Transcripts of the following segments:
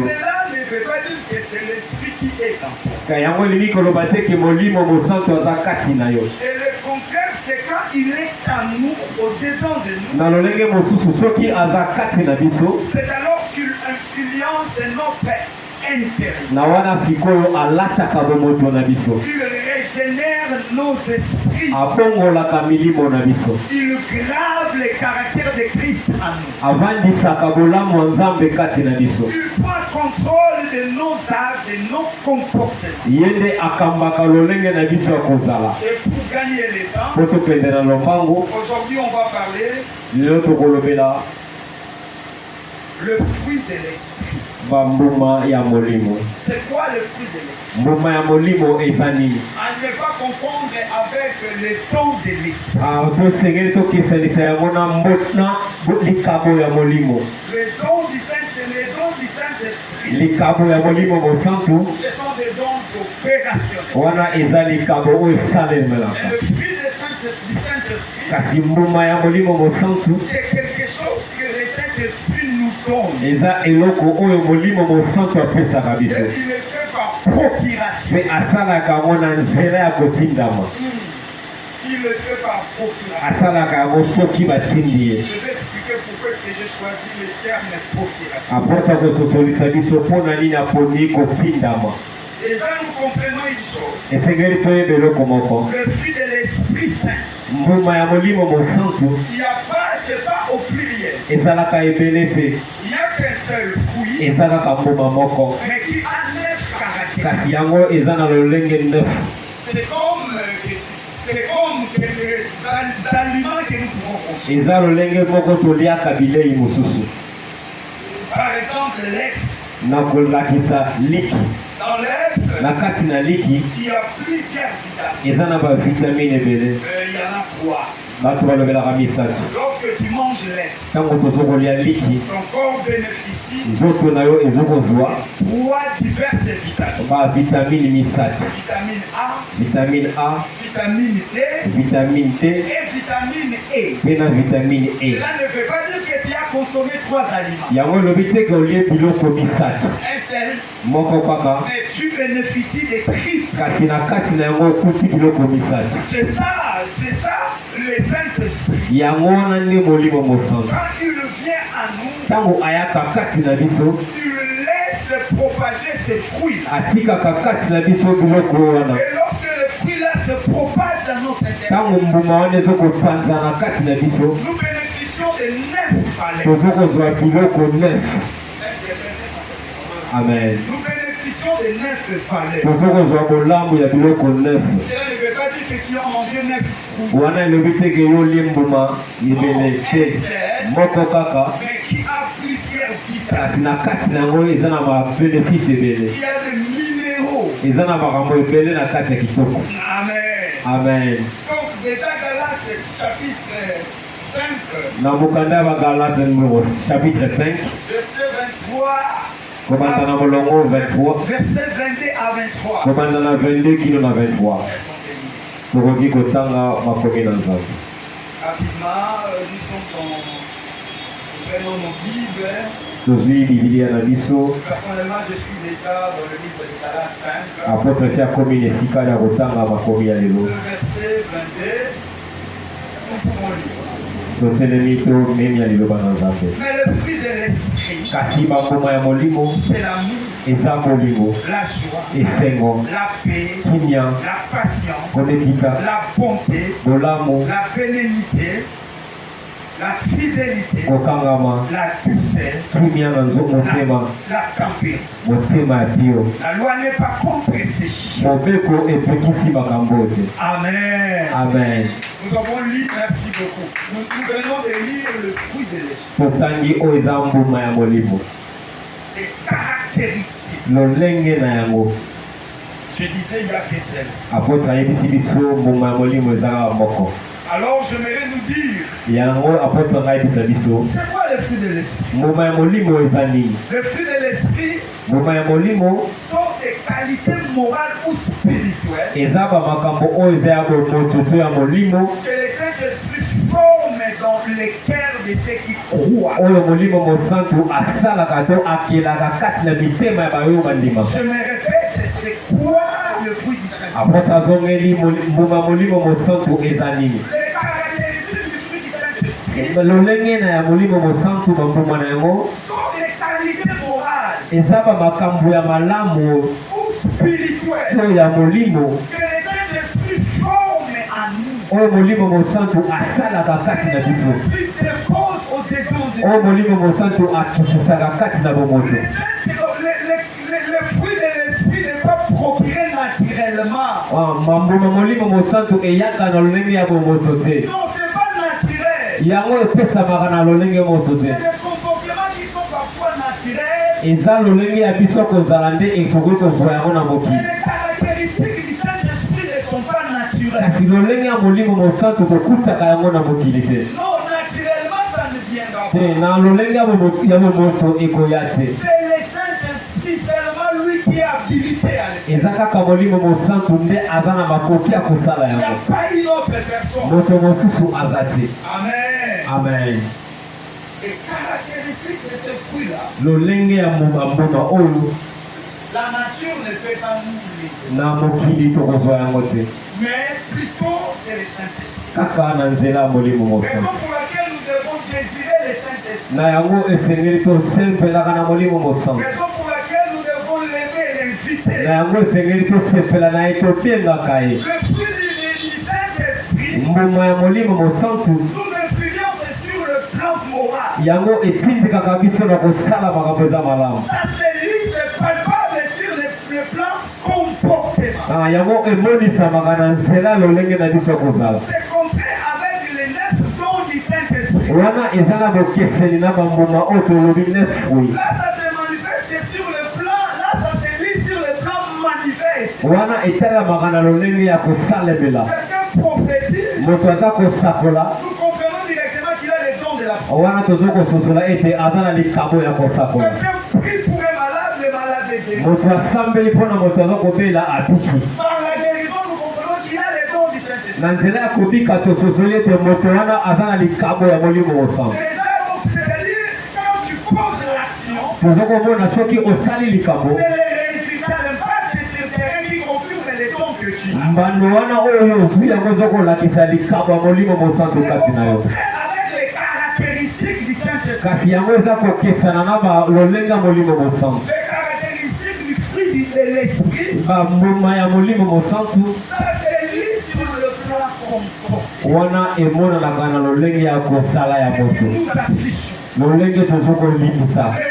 Cela ne veut pas dire que c'est l'esprit qui est en toi. Et le contraire, c'est quand il est en nous, au-dedans de nous. C'est alors qu'il influence notre intérieur. Il régénère nos esprits. Il grave les caractères de Christ en nous. Il prend contrôle de nos actes, de nos comportements. Et pour gagner le temps, aujourd'hui on va parler le fruit de l'esprit. C'est quoi le fruit de l'esprit? À ne pas confondre avec les dons de l'esprit. Les dons du Saint-Esprit, ce sont des dons opérationnels. Et le fruit du Saint-Esprit, c'est quelque chose que le Saint-Esprit nous donne. Et il le fait par procuration. Il le fait par procuration. Je vais expliquer pourquoi j'ai choisi le terme procuration. Déjà nous comprenons une chose. Le fruit de l'Esprit Saint. Il n'y a pas, c'est pas au pluriel. Il n'y a qu'un seul fruit. Mais qui a 9 caractères. C'est comme les aliments que nous pouvons consommer. Par exemple, l'œuf. Dans l'œuf, il y a plusieurs vitamines. Il y en a 3. Lorsque tu manges l'œuf, ton corps bénéficie de 3 diverses vitamines. Vitamine A, vitamine D et vitamine E. Cela ne veut pas dire que tu as consommé 3 aliments. Un seul. Mais tu bénéficies des prix. C'est ça le Saint-Esprit. Quand il vient à nous, il laisse propager ses fruits. Et lorsque le fruit-là se propage dans notre intérieur, nous bénéficions de 9 valeurs. Amen. Nous bénéficions de 9 valeurs. Cela ne veut pas dire que si on mange 9 fruits, mais qui a plusieurs vitamines. Il y a des minéraux. Amen. Donc déjà Galates chapitre 5, chapitre 5, verset 23. Verset 22 à 23. Rapidement, prenons nos Bibles. Personnellement, je suis déjà dans le livre de Galates 5. Le verset 22, nous pouvons lire. Mais le fruit de l'esprit, c'est l'amour, la joie, la paix, la patience, la bonté, la bénignité, la fidélité, la douceur, la tempérance. La loi n'est pas contre ces choses. Amen. Nous avons lu, merci beaucoup. Nous venons de lire le fruit de l'esprit. Les caractéristiques. Je disais il y a que celle. Alors j'aimerais nous dire, c'est quoi le fruit de l'esprit? Le fruit de l'esprit sont des qualités morales ou spirituelles que le Saint-Esprit forme dans les cœurs de de ceux qui croient. Je me répète, c'est quoi le fruit du Saint-Esprit? Les caractéristiques du fruit du Saint-Esprit sont des qualités morales ou spirituelles que le Saint-Esprit forme en nous. Le Saint-Esprit dépose au-dedans de nous. Le fruit de l'Esprit n'est pas procuré naturellement. Non, c'est pas naturel. C'est des comportements qui sont parfois naturels. Et les caractéristiques du Saint-Esprit ne sont pas naturelles. Non, naturellement, ça ne viendra pas. C'est le Saint-Esprit, seulement lui qui est habilité à le faire. Il n'y a pas une autre personne. Amen. Amen. Les caractéristiques de ce fruit-là, la nature ne peut pas nous lire. Mais plutôt, c'est le Saint-Esprit. Raison pour laquelle nous devons désirer le Saint-Esprit. Raison pour laquelle nous devons l'aimer et l'inviter. Le fruit du Saint-Esprit nous influence sur le plan moral. Ça se lit, c'est palpable sur le plan comportement. C'est compris avec les 9 dons du Saint-Esprit. Là, ça se manifeste sur le plan, là, ça se lit sur le plan manifeste. Quelqu'un prophétise, nous comprenons directement qu'il a les dons de la foi. Quelqu'un prie pour un malade, le malade est guéri. Par la guérison, nous comprenons qu'il a les dons du Saint-Esprit. Déjà, donc, c'est-à-dire, quand tu poses l'action, c'est les résultats, l'impact sur le terrain qui confirme les dons que tu as. Avec les caractéristiques du Saint-Esprit, les caractéristiques du fruit de l'Esprit, ça c'est lit sur le plan comportement. Et nous affichons. Les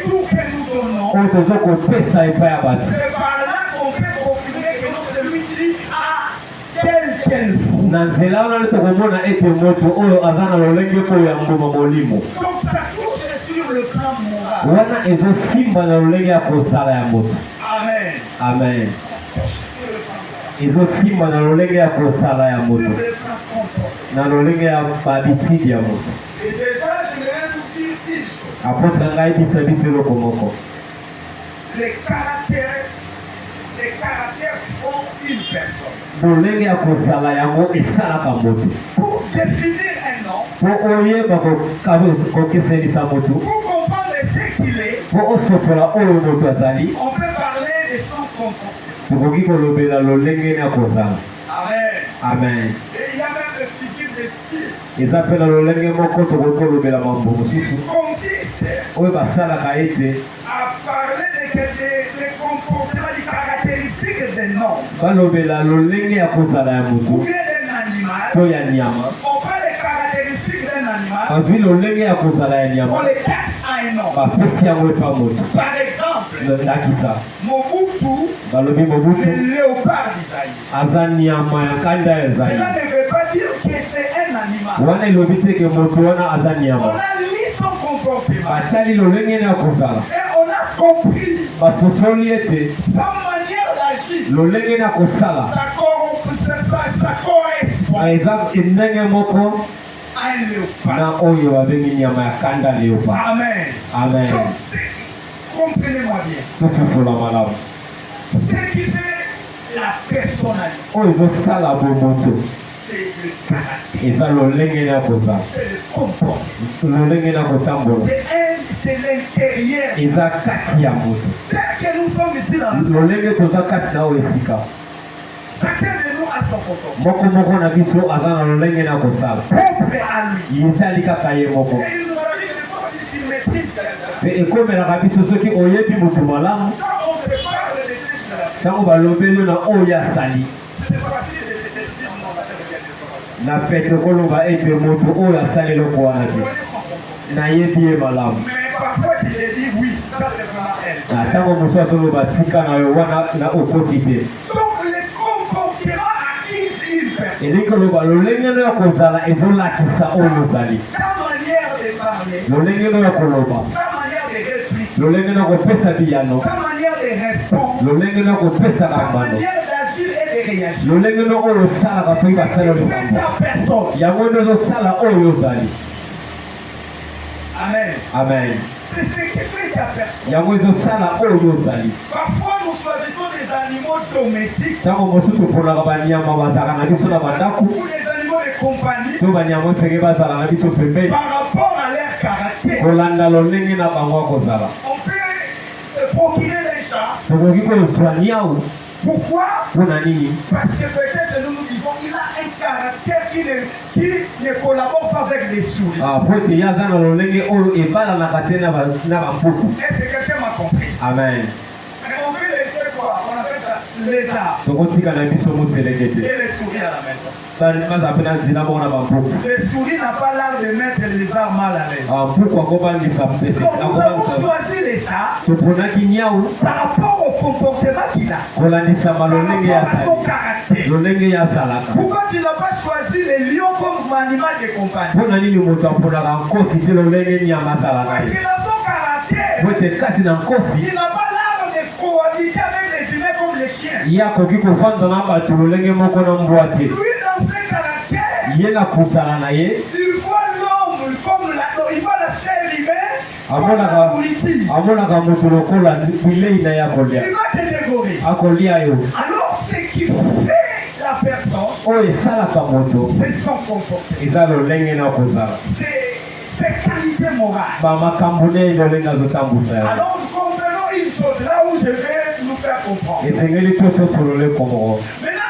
retours que nous donnons, c'est par là qu'on peut confirmer que celui-ci a tel fruit. Donc ça touche sur le plan moral. Amen. Amen. Sur le plan moral. Sur le plan comportement. Et déjà, je vais vous dire une chose. Les caractères font une personne. Pour définir un homme, pour comprendre ce qu'il est, on peut parler de son comportement. Amen. Et il y a même le figure de style. Consiste à parler des comportements, des caractéristiques d'un homme. Ou bien d'un animal. On parle des caractéristiques d'un animal. On les casse à un homme. Par exemple, Mobutu, le léopard d'Isaïe. Cela ne veut pas dire que c'est un animal. On a lu son comportement. Et on a compris sa manière d'agir. Ça correspond à un léopard. Amen. Amen. Donc, comprenez-moi bien. Ce qui fait la personnalité, c'est le caractère. Et ça, C'est le comportement. C'est l'intérieur. Et ça, Tel que nous sommes ici dans la chacun de nous a son comportement. Propre à lui. Et il nous a dit que si tu maîtrises et comme la rabbit ceux qui ont été beaucoup malades, quand on va lever le nom Oya Sali, la fête que l'on va être moto Oya Sali le quoi n'a été malade. Mais parfois tu te dis oui, ça c'est vraiment elle. Quand on soit sur le bâtiment, na au quotidien. Donc les comportements acquis une personne. Et dès que l'on va le lengue de la consala et de la kissa au locali. Ta manière de parler. Le lengue de la coloba. Le lengue na kopesa biyano. Ta manière de répondre. Le lengue na kopesa Ta ramano. manière d'agir et de réagir. Le lengue na oyo sala ka pika sala le C'est ta personne. yango ndozo sala oyo zali. Amen. Amen. C'est ce qui fait ta personne. Yango ndozo sala oyo zali. Parfois nous choisissons des animaux domestiques Tango mosusu mpona banyama bazala na biso na bandaku. ou des animaux de compagnie To banyama senge bazala na biso pembeni. par rapport à leur caractère. Kolanda lolenge na bango kozala. On peut se procurer les chats. Tokoki kozwa niau. Pourquoi? Mpona nini? Parce que peut-être nous nous disons il a un caractère qui ne collabore pas avec les souris. Po ete ye aza na lolenge oyo ebalanaka te na bampuku. Est-ce que quelqu'un m'a compris? Amen. Mais on peut laisser quoi? On appelle ça lézard. Tokotika na biso moselenge Et te. les souris à la maison. baza mpe na nzela moko na bampuku. Les souris n'ont pas l'art de mettre les lézards mal à l'aise. Mpuku akobangisa mpese. Donc nous avons choisi les chats toponaki niau par rapport au comportement qu'il a. kolandisa malolenge ya Par rapport à son caractère. lolenge ya salaka. Pourquoi tu n'as pas choisi les lions comme animal de compagnie? Mpona nini moto aponaka nkosi te lolenge nyama asalaka Parce ye? qu'il a son caractère. Po ete kati na nkosi Il n'a pas l'art de cohabiter avec les humains comme les chiens. ye akoki kofanda na bato lolenge moko na mbwa te. Lui, dans ses caractères, ye na kusala na ye il voit l'homme comme il voit la chair humaine comme la amonaka nourriture. moto lokola bilei na ye akolia Il va te dévorer. akolia yo. Alors, ce qui fait la personne, oyo esalaka moto c'est son comportement. eza lolenge na kozala C'est ses qualités morales. bamakambo ne lolenge azotambusa yo. Alors, nous comprenons une chose, là où je vais nous faire comprendre. esengeli toso tolole komoko. Maintenant,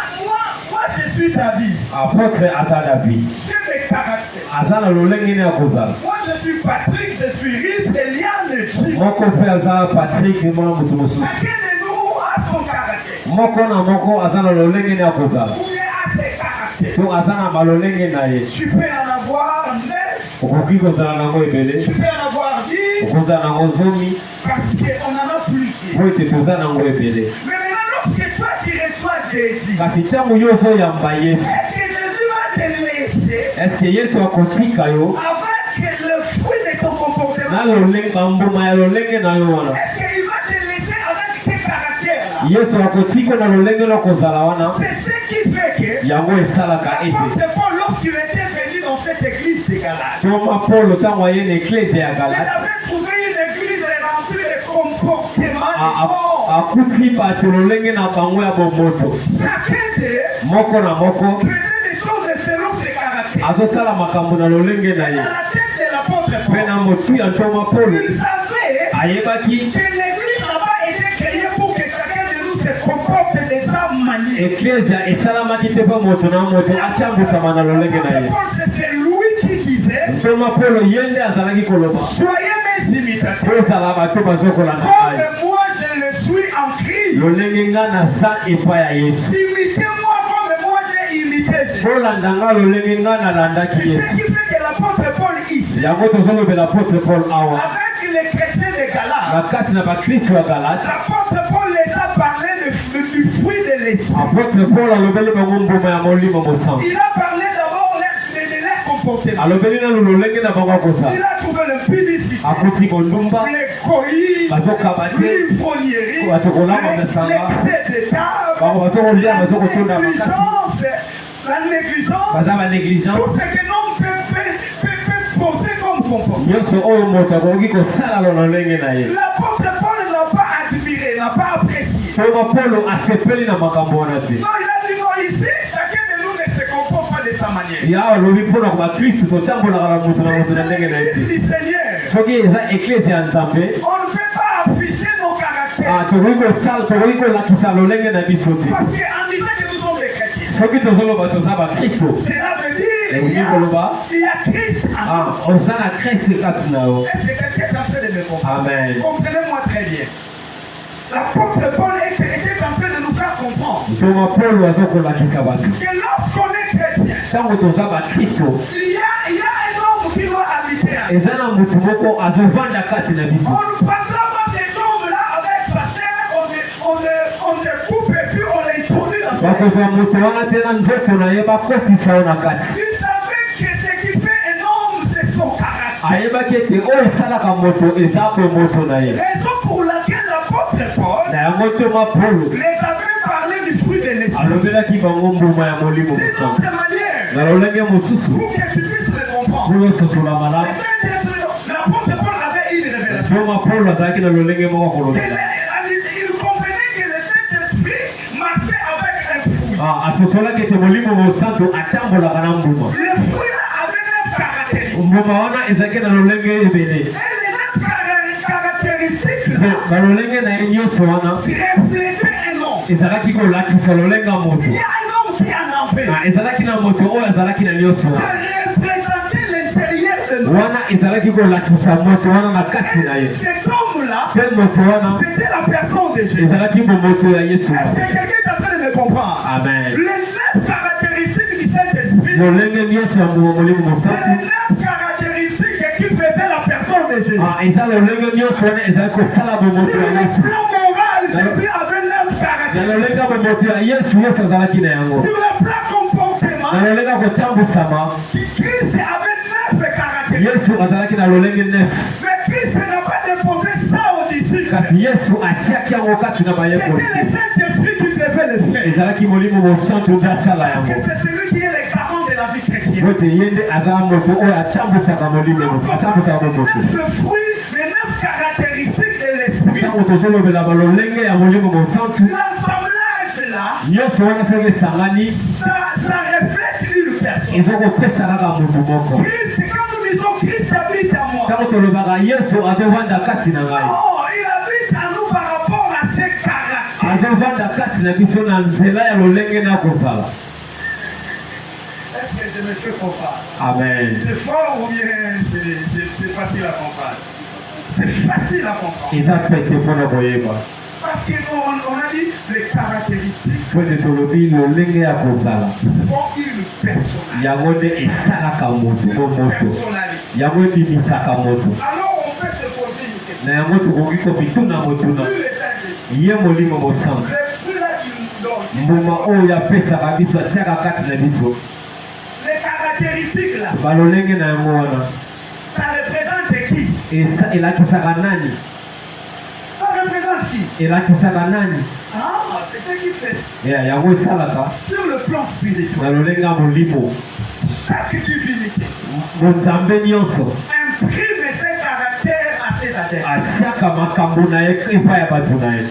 moi je suis David. Apôtre aza David J'ai mes caractères. aza na lolenge ne ya kozala. Moi je suis Patrick, je suis Riz, Eliane, Jim. Moko mpe aza Patrick mwana moto mosusu. Chacun de nous a son caractère. Moko na moko aza na lolenge ne ya kozala. Ou bien a ses caractères. to aza na balolenge na ye. Tu peux en avoir 9. Okoki kozala nango ebele. Tu peux en avoir 10. Okozala nango zomi. Parce qu'on en a plusieurs. Po ete toza nango ebele. Mais maintenant, lorsque toi tu reçois Jésus, Kasi ntango yo ozoyamba Yesu, est-ce que Jésus va te laisser eske Yesu akotika yo avec le fruit de ton na comportement? lolenge mbuma ya lolenge na yo wana? Est-ce qu'il va te laisser avec tes caractères là? Yesu akotika na lolenge na kozala wana? C'est ce qui fait que Yango esalaka ete. l'apôtre Paul, lorsqu'il était venu dans cette église de Galates, Toma Paulo ntango aye na eklese ya il Galate avait trouvé une église remplie de comportements forts. akufi bato lolenge na bango ya bomoto. Chacun d'eux Moko na moko faisait des choses selon ses caractères. azosala makambo na lolenge na Et ye. dans la tête de l'apôtre Mpe na Paul, motu ya ntoma Paulo il savait ayebaki que l'église n'a pas été créée pour que chacun de nous se comporte de sa manière. eklezia esalamaki te mpo moto na moto atambusama na lolenge na ye. Paul, c'est lui qui disait, ntoma Paulo ye nde azalaki koloba soyez mes imitateurs. tozala bato bazokolanda ngai Comme moi je le suis en Christ. lolenge nga naza epai ya Yesu. Imitez-moi comme moi j'ai imité Jésus. kolanda nga lolenge nga nalandaki C'est ce Yesu. qui fait que l'apôtre Paul ici, yango tozolobela apôtre Paul awa avec les chrétiens de Galates, na kati na bakristo ya Galate. l'apôtre Paul les a parlé du fruit de l'esprit. apôtre Paul alobeli bango mbuma ya molimo mosantu. Il a parlé d'abord de leur comportement. alobeli nanu lolenge na bango Il akosala. a trouvé le publicité, akuti kondumba l'égoïsme, bazokaba te l'ivrognerie, bato kolamba masanga l'excès de table, bango bazokolia bazokotonda la makasi négligence, baza banégligence. tout ce que l'homme peut poser comme comportement. nyonso oyo moto akoki kosala lolenge na ye. L'apôtre Paul n'a pas admiré, n'a pas apprécié. toma Paulo asepeli na makambo wana te. Non, il a dit non, ici, chacun de nous ne se comporte pas pas de sa manière. C'est Du Seigneur. On ne peut pas afficher nos caractères. Parce qu'en disant que nous sommes des chrétiens, cela veut dire qu'il y a Christ en nous. Est-ce que quelqu'un est en train de me comprendre? Comprenez-moi très bien. L'apôtre Paul était en train de nous faire comprendre que lorsqu'on est chrétien, il y a un homme qui doit habiter à nous. On ne prendra pas cet homme-là avec sa chair, on le coupe et puis on l'introduit dans son cœur. Il savait que ce qui fait un homme, c'est son caractère. Raison pour laquelle l'apôtre Paul les avait parlé du fruit de l'esprit. D'une autre manière, pour que tu puisses le comprendre, l'apôtre Paul avait une révélation. Il comprenait que le Saint-Esprit marchait avec un fruit. Le fruit-là avait 9 caractéristiques. Et les 9 caractéristiques reflétaient un homme. Il y a un homme qui en avait. Ça représentait l'intérieur de nous. Cet homme-là, c'était la personne de Jésus. Est-ce que quelqu'un est en train de me comprendre? Amen. Les 9 caractéristiques du Saint-Esprit, c'est les 9 caractéristiques qui faisaient la personne de Jésus. Sur le plan moral, Jésus avait 9 caractéristiques. Sur le plan comportement, Christ avait 9 caractéristiques. Mais Christ n'a pas déposé ça aux disciples. C'était le Saint-Esprit qui devait le faire. Que c'est celui qui est le garant de la vie chrétienne. Le fruit, les 9 caractéristiques de l'esprit. L'assemblage là, ça reflète une personne. Christ, quand nous disons Christ habite à moi, oh, il habite à nous par rapport à ses caractères. Est-ce que je me fais comprendre? Amen. C'est fort ou bien c'est facile à comprendre? C'est facile à comprendre. Parce qu'on a dit les caractéristiques font une personnalité. Alors on peut se poser une question. Le fruit là qu'il nous donne, les caractéristiques là, ça représente qui? Ça représente qui? Ah, c'est ce qui fait. Sur le plan spirituel, chaque divinité imprime ses caractères à ses adeptes.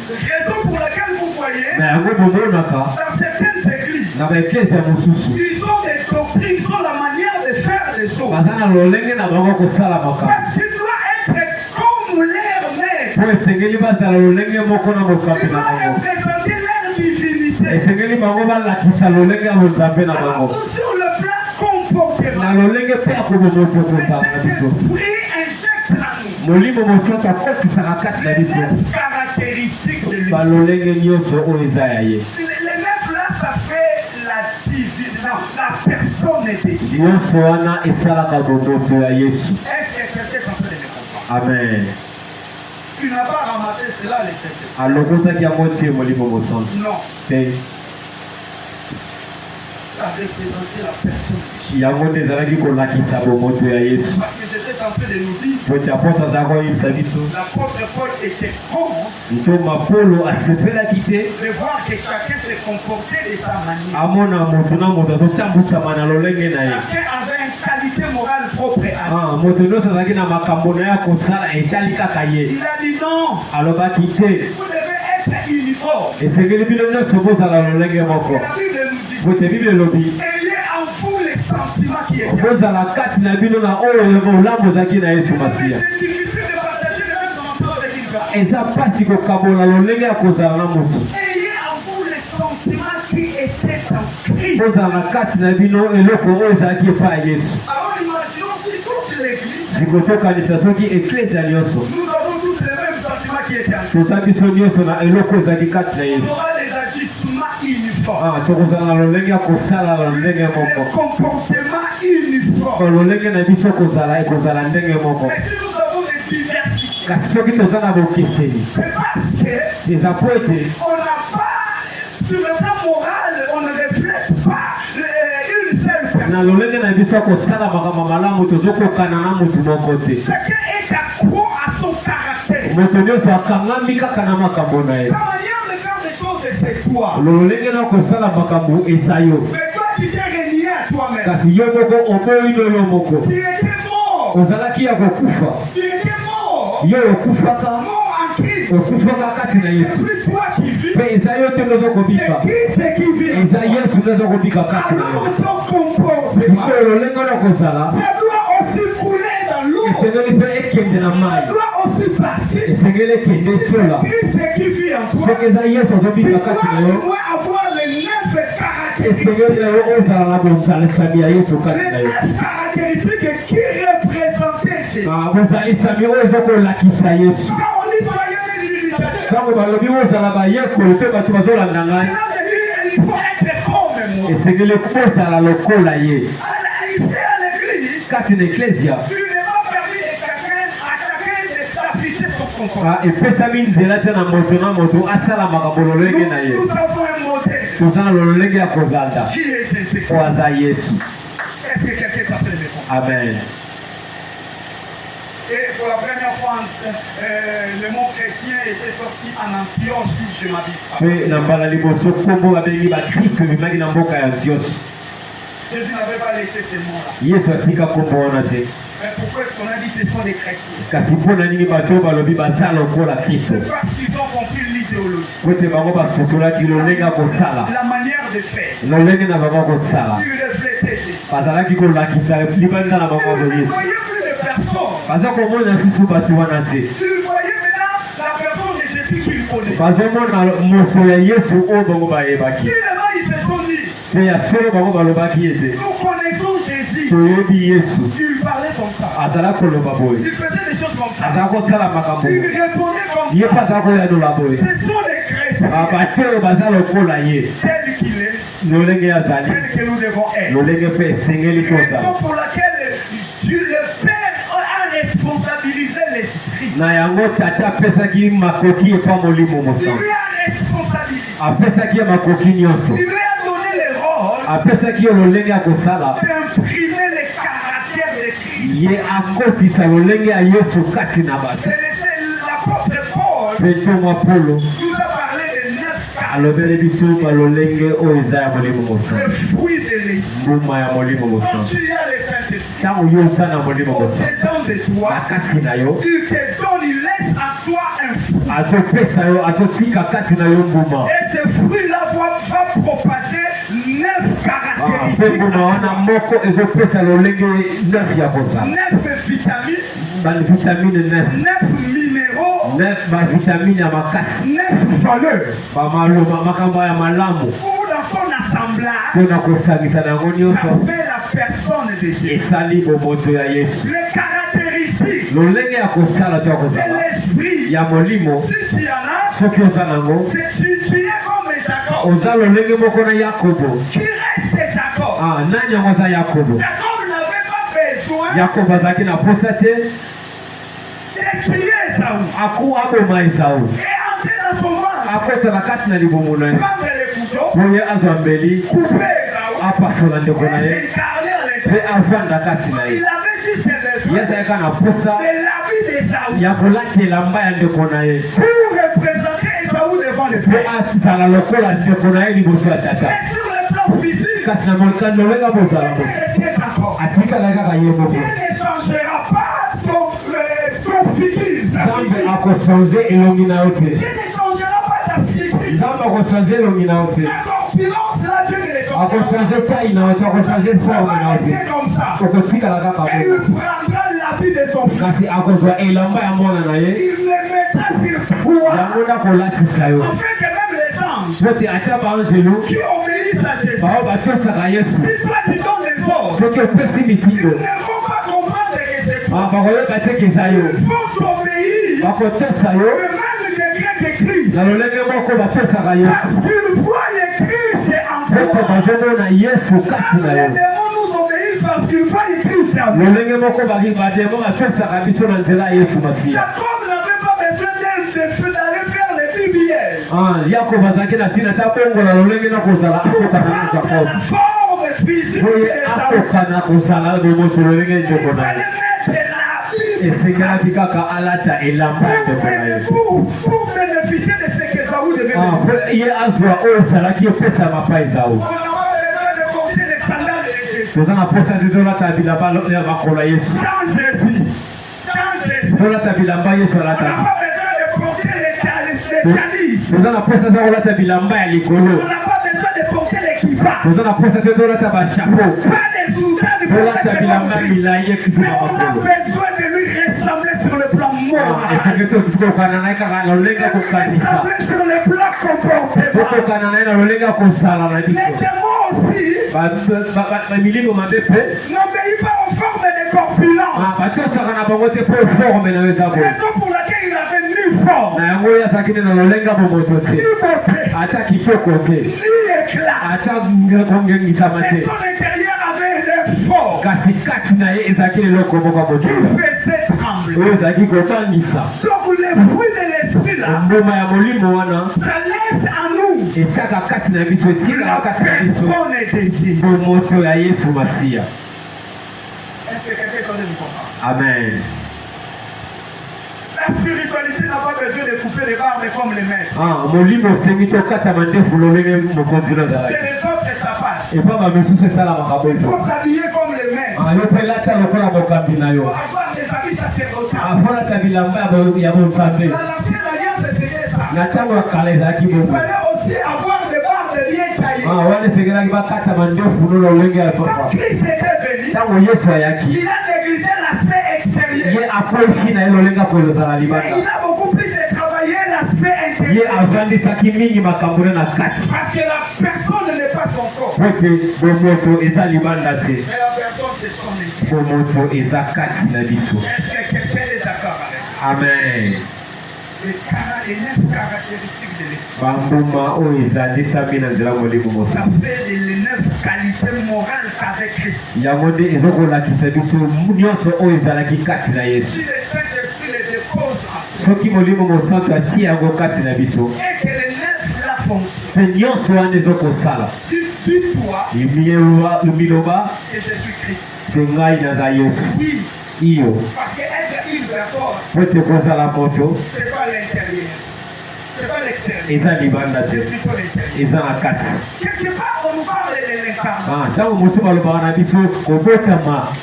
Raison pour laquelle vous voyez, dans certaines églises, ils ont des doctrines, ils ont la manière de faire les choses. Parce qu'il doit être comme leur maître. Il doit représenter leur divinité. Alors, sur le plan comportement, le Saint-Esprit injecte à nous les 9 caractéristiques de lui. Les 9 là, ça fait la personne de Dieu. Est-ce que quelqu'un est en train de me comprendre? Amen. Tu n'as pas ramassé cela, les Saint-Esprit. Non. Ça représentait la personne de Dieu. Parce que j'étais en train de nous dire, l'apôtre Paul était con de voir que chacun se comportait de sa manière. Chacun avait une qualité morale propre à lui. Il a dit non, vous devez être uniforme. La Bible nous dit, ayez en vous les qui est Vous à la carte n'a vu nous na oyo l'ambo zaki na Yesu Masia. C'est difficile de partager le même sentiment avec une personne. Et ça passe que kabola lolenge ya kozala na moto. Ayez en vous les sentiments qui étaient en Christ. Vous à la carte n'a vu nous eloko oyo zaki pa Yesu. Alors imaginons si toute l'église, Likoto kanisa soki ecclesia nyonso. nous avons tous les mêmes sentiments qui étaient en Christ. Toza biso nyonso na eloko zaki kati na On Yesu. aura des agissements uniformes. Ah, tokozala lolenge ya kosala na ndenge Des moko. comportements uniformes. Lolenge na biso ekozala ndenge moko. Mais si nous avons des diversités, Kasi soki toza na bokeseni, c'est parce que eza po ete on n'a pas, sur le plan moral, on ne reflète pas une seule na personne. lolenge na biso ya kosala makambo malamu tozokokana na motu moko te. Chacun est accro à son caractère. Moto nyonso akangami kaka na makambo na ye. Ta manière de faire des choses, c'est toi. Lolenge na kosala makambo eza yo. Mais toi, tu t'es renié à toi-même. Kasi yo moko oboyino yo moko. Tu étais mort. Ozalaki ya kokufa. Tu étais mort. Yo okufaka. Mort en Christ. Okufaka kati na C'est Yesu. plus toi qui vis. Mpe eza yo te nozokobika. C'est Christ qui vit. Eza Yesu nozokobika kati na Alors yo. ton comportement, Sikoyo lolenge na kozala ça doit aussi couler dans l'eau. esengeli mpe ekende na Ça mai. doit aussi partir. Esengeli ekende sola. Christ qui vit en toi. Soki eza Yesu Tu azobika kati na yo. dois avoir les 9 caractéristiques. esengeli na yo ozala na bozalisami ya Yesu kati na Les yo. 9 caractéristiques qui représentaient Jésus. bozalisami oyo ezokolakisa Yesu. Quand on dit soyez des imitateurs, Ntango balobi ozala bayekolo mpe bato bazolanda ngai, là je dis il faut être comme moi. esengeli kozala lokola ye. Ici à l'église, Kati na eklesia tu n'es pas permis à chacun d'afficher son comportement. epesami nzela te na moto na moto asala makambo lolenge na ye. Nous avons un modèle toza na lolenge ya kozalda qui est Jésus. po aza Yesu. Est-ce que quelqu'un peut appeler mes comptes? Amen. Et pour la première fois, le mot chrétien était sorti en Antioche, si je m'abuse pas. Mpe na mbala liboso kombo babengi bakristo bimaki na mboka ya Antioche. Jésus n'avait pas laissé ces mots-là. Yesu atika kombo wana te. Mais pourquoi est-ce qu'on a dit que ce sont des chrétiens? Kasi mpona nini bato balobi baza lokola Kristo? C'est parce qu'ils ont compris l'idéologie, Po ete bango basutulaki lolenge ya kosala, la manière de faire. lolenge na bango kosala. Ils reflétaient Jésus. Bazalaki kolakisa libanda na bango Vous ya ne Yesu. voyez plus de personnes. Baza komona susu bato wana te. Vous voyez maintenant la personne de Jésus qu'ils connaissent. Bazomona moso ya Yesu oyo bango bayebaki. Finalement, ils se sont dit, Te ya solo bango balobaki ete nous connaissons Jésus. toyebi Yesu Il parlait comme ça. azala koloba boye, Il faisait des choses comme ça. azala kosala makambo Il boye, répondait comme ye mpe ça. azala koyanola boye. Ce sont des chrétiens Bato oyo baza lokola ye, tels qu'il est, lolenge azali, tels que nous devons être. lolenge mpe esengeli Raison kozala. pour laquelle Dieu, le Père a responsabilisé l'Esprit. Na yango tata apesaki makoki epa molimo Il mosantu, lui a responsabilisé. apesaki ye makoki nyonso, Il lui a donné le rôle apesaki ye lolenge ya kosala, d'imprimer le caractère de Christ. ye akotisa lolenge ya Yesu kati na bato. Et l'apôtre Paul Mpe ntongo Apolo nous a parlé de 9 caractères, alobeli biso balolenge oyo eza ya molimo mosantu, le fruit de l'Esprit. mbuma ya molimo Quand mosantu. tu as le Saint-Esprit, Ntango yo oza na molimo au mosantu dedans de toi, na kati na yo, il te donne, il laisse à toi un fruit. azopesa yo, azotika kati na yo mbuma. Et ce fruit-là va propager 9 Mpe caractéristiques, mbuma wana moko ezopesa lolenge 9 ya kozala, 9 vitamines, bavitamine 9, 9 minéraux, bavitamine ya makasi, 9 valeurs. makambo ya malamu Ou dans son assemblage, mpona kosangisa na yango ça nyonso fait la personne de Jésus. esali bomoto ya Yesu. Les caractéristiques Lolenge ya kosala to ya de kozala l'esprit, ya molimo, si tu en as, soki oza nango, tu es comme Jacob. oza lolenge moko na Yakobo. Tu restes Jacob. Nani yango aza Yakobo? Jacob n'avait pas besoin Yakobo azalaki na posa te, de tuer Esaü. aboma Esau, Et entrer dans son ventre, akota na kati na libumu na ye, prendre le couteau, boye azwa mbeli couper Esaü, apasola ndeko na ye, et s'incarner à mpe l'intérieur. avanda kati na Il ye. avait juste besoin Ye azalaka na posa de l'habit d'Esaü ya kolata elamba ya ndeko na ye, pour représenter Esaü devant le mpe Père. azala lokola ndeko na ye liboso ya tata. Et sur le plan physique, Kasi na molekani lolenga bozala mo, il était Jacob. atikala kaka ye moko. Dieu ne changera pas ton figure. Nzambe akochange elongi na yo te, Dieu ne changera pas ta figure. Nzambe akochange elongi na yo te. Ta corpulence là, Dieu ne le changera comme ça. Et il prendra l'habit de son fils. Il le mettra sur toi. Afin que même les anges qui obéissent à Jésus, si toi tu donnes des ordres, ils ne vont pas comprendre que c'est toi. Ils vont t'obéir le même degré de Christ. Parce qu'ils voient le Christ en toi. Les démons nous obéissent parce qu'ils voient le Christ en nous. Jacob n'avait pas besoin d'aller faire les BBL. La forme physique de pour bénéficier de ce que Saoul devait faire. On n'a pas besoin de porter les sandales de Jésus. Quand Jésus. On n'a pas besoin de porter les calices. On n'a pas besoin de porter les kippas. Pas des soldats de porter les kippas. Mais on a besoin de lui ressembler sur le plan moral. Ressembler sur le plan comportement. Les démons aussi n'obéissent pas aux formes des corpulents. Raison pour laquelle il avait ni forme, ni beauté, ni éclat. Et son intérieur avait des formes qui faisaient trembler. Donc les fruits de l'esprit là, ça laisse en nous la personne de Jésus. Est-ce que quelqu'un connaît me comprendre? Amen. La spiritualité n'a pas besoin de couper les barbes comme les maîtres. C'est les autres que ça passe. Il faut s'habiller comme les maîtres. Il faut avoir des habits sacerdotaux. Dans l'ancienne alliance, c'était ça. Il fallait aussi avoir des barbes bien taillées. Quand Christ était venu, il a négligé l'aspect extérieur. Mais il a beaucoup plus travaillé l'aspect intérieur. Parce que la personne n'est pas son corps. Mais la personne c'est son intérieur. Est-ce que quelqu'un est d'accord avec ça? Amen. Les 9 caractéristiques de l'esprit. Ça fait les 9 qualités morales qu'avec Christ. Si le Saint-Esprit les dépose et que les 9 la fonction. Dis-toi que je suis Christ. Oui. Parce qu'être une personne, c'est pas l'intérieur. C'est pas l'extérieur. C'est plutôt l'intérieur. Quelque part, on nous parle de l'incarnation.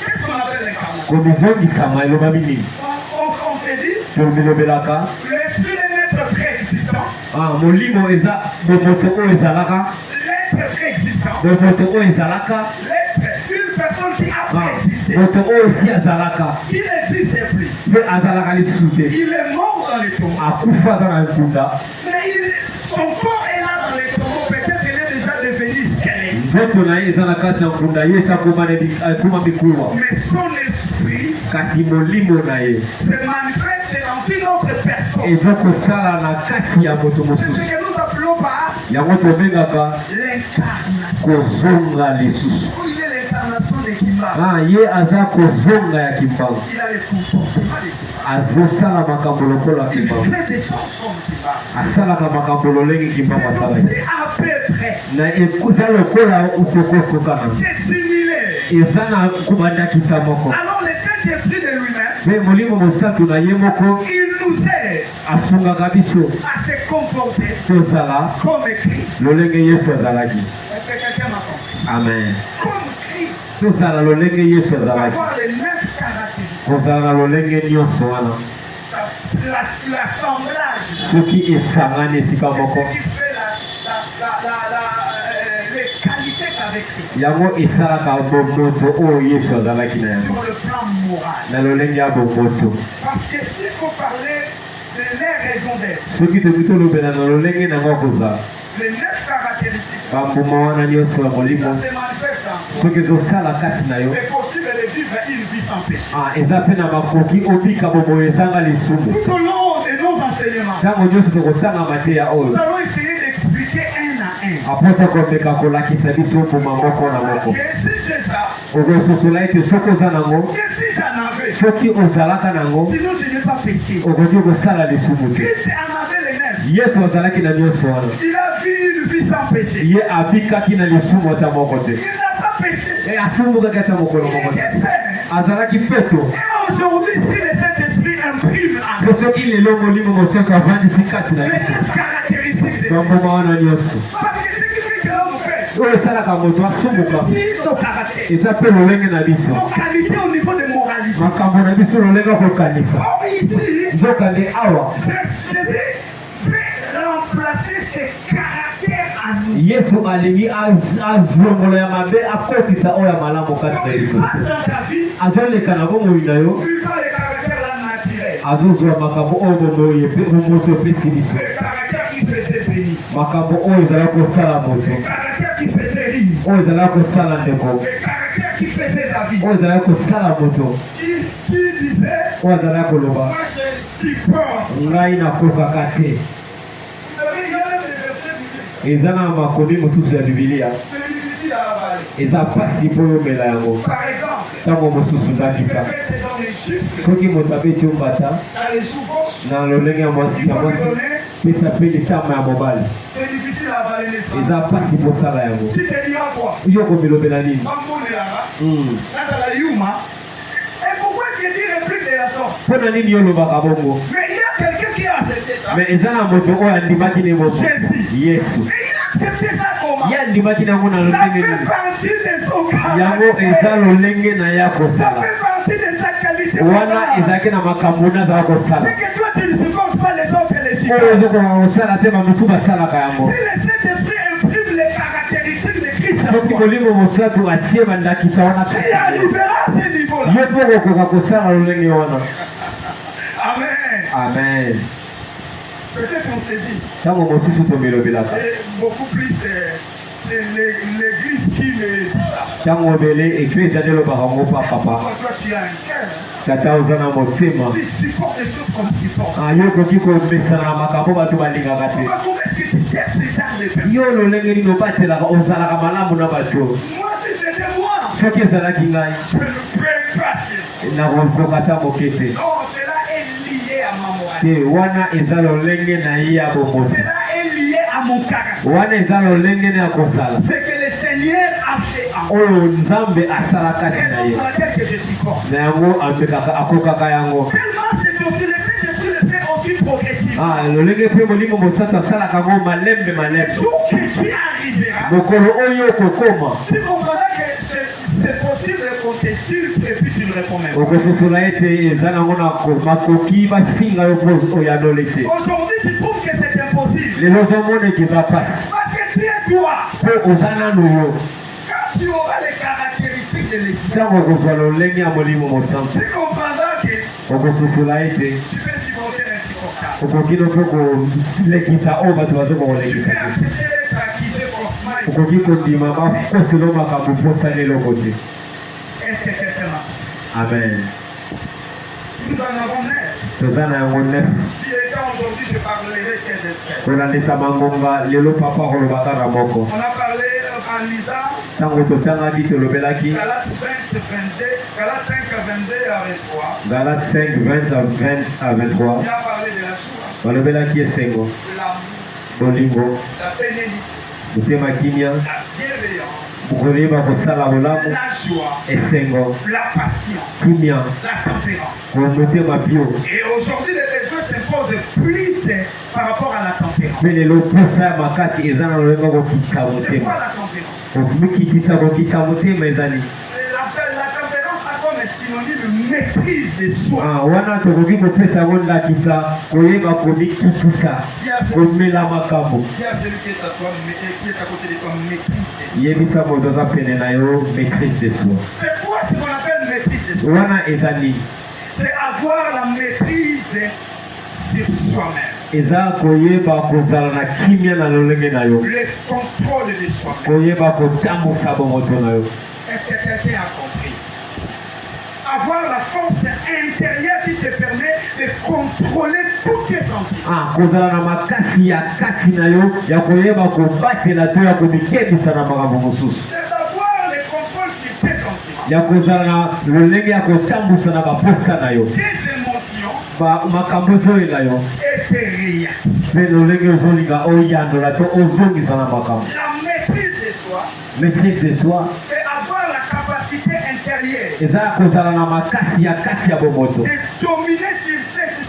Qu'est-ce qu'on appelle l'incarnation? On s'est dit, l'esprit de l'être préexistant. L'être préexistant. L'être d'une personne qui a préexisté. Il n'existe plus. Il est mort dans les tombeaux. Mais son corps est là dans les tombeaux. Peut-être qu'il est déjà devenu squelette. Mais son esprit se manifeste dans une autre personne. C'est ce que nous appelons par l'incarnation. Où il est l'incarnation de Kimba. Il a les comportements de Kimba. Il fait des choses comme Kimba. C'est à peu près. C'est similaire. Alors le Saint-Esprit de lui-même, il nous aide à se comporter comme Christ. Est-ce que quelqu'un m'a compris? Amen. Comme Christ. Avoir les 9 caractéristiques. L'assemblage. Ce qui est fait les qualités qu'avec avec Christ. Sur le plan moral. Parce que s'il faut parler de les raisons d'être, les 9 caractéristiques, ça se manifeste en toi. C'est possible de vivre une vie sans péché. Tout au long de nos enseignements, nous allons essayer d'expliquer un à un. Que si j'ai ça, que si j'en avais, sinon je n'ai pas péché. Christ en avait les 9. Il a vu une vie sans péché. Il n'a pas péché. Il était saint. Et aujourd'hui, si le Saint-Esprit imprime en nous les caractéristiques de Parce que ce qui fait que l'homme pêche, c'est nos caractères, nos qualités au niveau de moralité. Or ici, Jésus fait remplacer ses caractères à nous. Donc passe dans ta vie, plus pas les caractères là naturels. Le caractère qui faisait bénir. Le caractère qui faisait rire. Le caractère qui faisait la vie. Qui disait, moi je supporte. Vous savez, il y a même des versets bibliques. C'est difficile à avaler. Par exemple, si quelqu'un est dans les chiffres, dans les sous-poches, il faut lui donner. C'est difficile à avaler, n'est-ce pas? Si tu diras quoi? Et pourquoi tu dis réplique de la sorte? Mais il y a quelqu'un qui a accepté ça. Jésus. Et il a accepté ça comment? Ça fait partie de son caractère. Ça fait partie de sa qualité. C'est que toi tu ne supportes pas les autres et les autres. Si le Saint-Esprit imprime les caractéristiques de Christ en toi, tu arriveras à ce niveau-là. Amen. Peut-être on s'est dit. Et beaucoup plus, c'est l'église qui me dit ça. Toi, tu as un cœur. Tu supportes des choses comme tu supportes. Comment est-ce que tu cherches ces genres de personnes? Moi, si c'était moi, je ne peux pas. Non, cela est lié à ma morale. Cela est lié à mon caractère. C'est que le Seigneur a fait en moi. Raison pour laquelle que je supporte. Tellement c'est aussi le Saint-Esprit le fait aussi progressivement. Donc que tu arriveras. Tu comprendras que c'est possible qu'on t'insulte et puis tu le réponds même. Aujourd'hui tu trouves que c'est impossible. Parce que tu es toi. Quand tu auras les caractéristiques de l'esprit, tu comprendras que tu peux supporter l'insupportable. Tu peux accepter d'être accusé faussement. Est-ce que quelqu'un m'a? Amen. Nous en avons 9. Si étant aujourd'hui, je parlerai que de 7. On a parlé en lisant Galates 5, 22 à 23. Galates 5, 20 à 23. Il a parlé de la joie, de l'amour, la bénédiction, la bienveillance, la joie, la patience, la tempérance. Et aujourd'hui, les besoins s'imposent plus par rapport à la tempérance. C'est quoi la tempérance? La tempérance a comme synonyme de maîtrise de soi. Wana tokoki kopesa ngonda kita koyeba komikituka komela makambo. Qui a celui qui est à toi, qui est à côté de toi, maîtrise de soi. Yebisa moto za pene na yo maîtrise de soi. C'est quoi ce qu'on appelle maîtrise de soi? Wana ezali. C'est avoir la maîtrise sur soi-même. Eza koyeba kozala na kimia na lolenge na yo. Le contrôle de soi-même. Koyeba kotambusa bomoto na yo. Est-ce que quelqu'un a compris? Avoir la force intérieure qui te permet de contrôler tous tes sentiments. Kozala na makasi ya kati na yo ya koyeba kobatela to ya komikebisa na makambo mosusu. D'avoir le contrôle sur tes sentiments. Ya kozala na lolenge ya kotambusa na baposa na yo. Tes émotions makambo ezoyela yo et tes réactions. mpe lolenge ozolinga oyandola to ozongisa na makambo. La maîtrise de soi, maîtrise de soi, c'est avoir la capacité intérieure eza kozala na makasi ya kati ya bomoto de dominer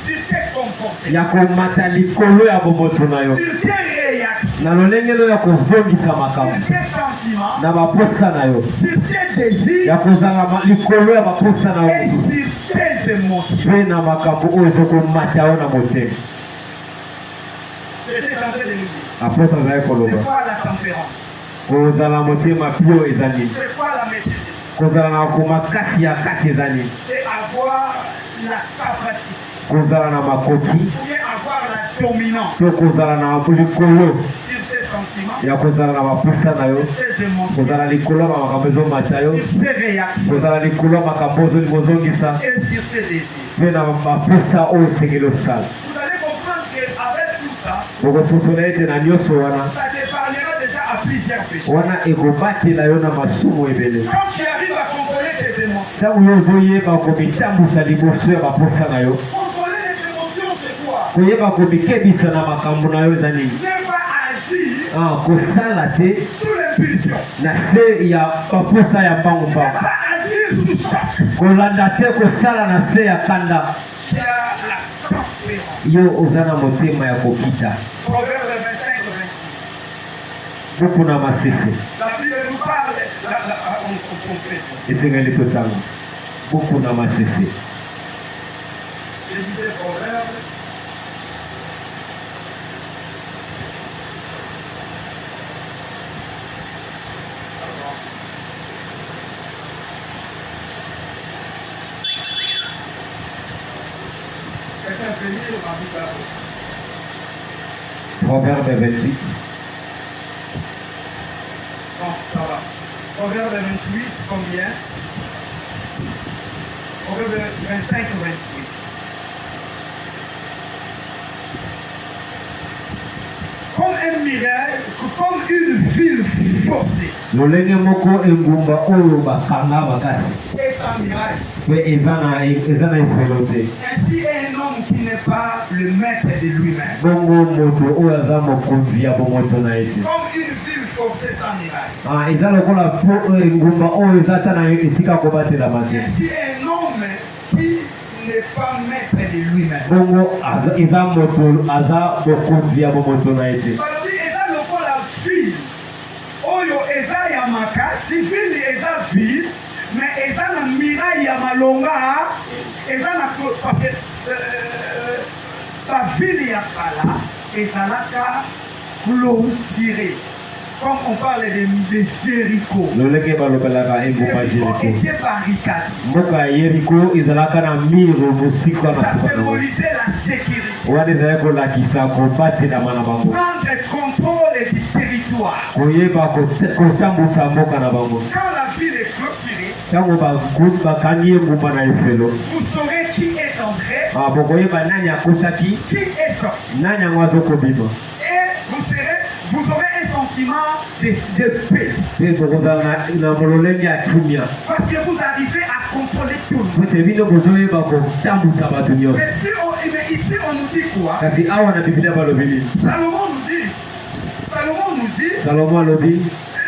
sur tes comportements, ya komata likolo ya bomoto na yo sur tes réactions, na lolenge lo ya kozongisa makambo sur tes sentiments, na baposa na yo sur tes désirs ya kozala likolo ya baposa na yo et sur tes émotions. mpe na makambo oyo ezokomata yo na motema. J'étais en train de nous dire, apôtre azali c'est koloba quoi la tempérance? kozala motema pio ezali C'est quoi la maîtrise de soi? kozala na komakasi ya kati ezali C'est avoir la capacité, kozala na makoki ou bien avoir la dominance to kozala na likolo sur ses sentiments, ya kozala na baposa na yo ses émotions, kozala likolo ya makambo ezomata yo sur ses réactions kozala likolo ya makambo ozolinga ozongisa et sur ses désirs. mpe na baposa oyo osengeli osala. Vous allez comprendre qu'avec tout ça, okososola ete na nyonso wana ça t'épargnera déjà à plusieurs péchés. wana ekobatela yo na masumu ebele. Quand tu arrives à contrôler tes émotions, ntango yo ozoyeba komitambusa liboso ya baposa na yo contrôler les émotions, c'est quoi? koyeba komikebisa na makambo na yo eza nini? Ne pas agir kosala te sous l'impulsion. na se ya baposa ya mbangu Ne mbangu, pas agir sous choc. kolanda te kosala na se ya kanda. Tu as la tempérance. yo oza na motema ya kokita. Proverbe 25-26. buku na masese La Bible nous parle, on complète. esengeli totanga buku na masese. Je disais Proverbe. Quelqu'un peut lire ma Bible? Proverbe 28. Bon, ça va. Proverbe 28, combien? Proverbe 25 ou 28. Comme un miracle, comme une ville forcée. lolenge moko engumba oyo bakanga makasi Et sans miracle. mpe eza na efelo te. Ainsi est un homme qui n'est pas le maître de lui-même. bongo moto oyo aza mokonzi ya bomoto na ye te. Comme une ville forcée sans miracle. eza lokola engumba oyo eza ta na esika kobatelama te. Ainsi est un homme qui n'est pas maître de lui-même. bongo eza moto aza mokonzi ya bomoto na ye te. Balobi eza lokola ville oyo eza ya makasi, ville eza ville, mais eza na miraille ya malonga, eza na parce que ba ville ya kala ezalaka clôturée. Comme on parle de Jéricho. lolenge balobelaka engumba Jéricho Jericho. était barricade. mboka ya yeriko ezalaka na miro mosika na Ça suka nango symbolisait la sécurité. wana ezali kolakisa kobatelama na bango, Prendre contrôle du territoire. koyeba kotambusa mboka na bango. Quand la ville est clôturée, ntango bakangi engumba na efelo vous saurez qui est entré, bokoyeba nani akosaki qui est sorti. nani yango azokobima Et vous aurez un sentiment de paix. mpe tokozala na mololenge ya kimia Parce que vous arrivez à contrôler tout le monde. ete bino bozoyeba kotambusa bato nyonso. Mais ici, on nous dit quoi? kasi awa na biblia balobi nini? Salomon nous dit, salomo alobi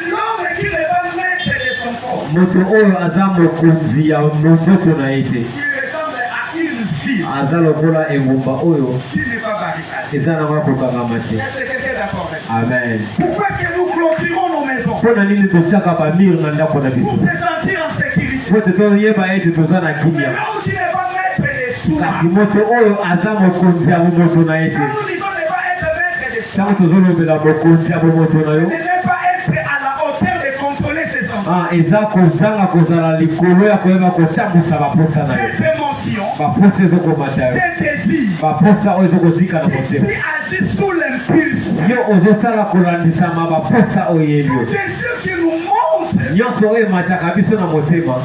l'homme qui n'est pas maître de son corps, moto oyo aza mokonzi ya nzoto na ye te il ressemble à une ville aza lokola engumba oyo qui n'est pas barricadée. eza nango kokangama te. Est-ce que quelqu'un est d'accord avec moi? amen. Pourquoi que nous clôturons nos maisons? mpo na nini tosaka bamire na ndako na Pour biso? se sentir en sécurité. Pote toyeba ete toza na kimia. Mais là où tu n'es pas maître des soins. Kasi moto oyo aza mokonzi ya moto na ete. Quand nous disons ne pas être maître des soins. Tango tozolobela mokonzi ya moto na yo. Ne pas être à la hauteur de contrôler ses enfants. Eza kozanga kozala likolo ya koyeba kotambusa baposa na yo. Cette émotion. Baposa ezokomata yo. Ces désirs. Baposa oyo ezokozika na motema. Qui agit sous l'impulse. Yo ozosala kolandisama baposa oyo yebi yo. Jésus qui nous montre. Nyonso oyo emataka biso na motema.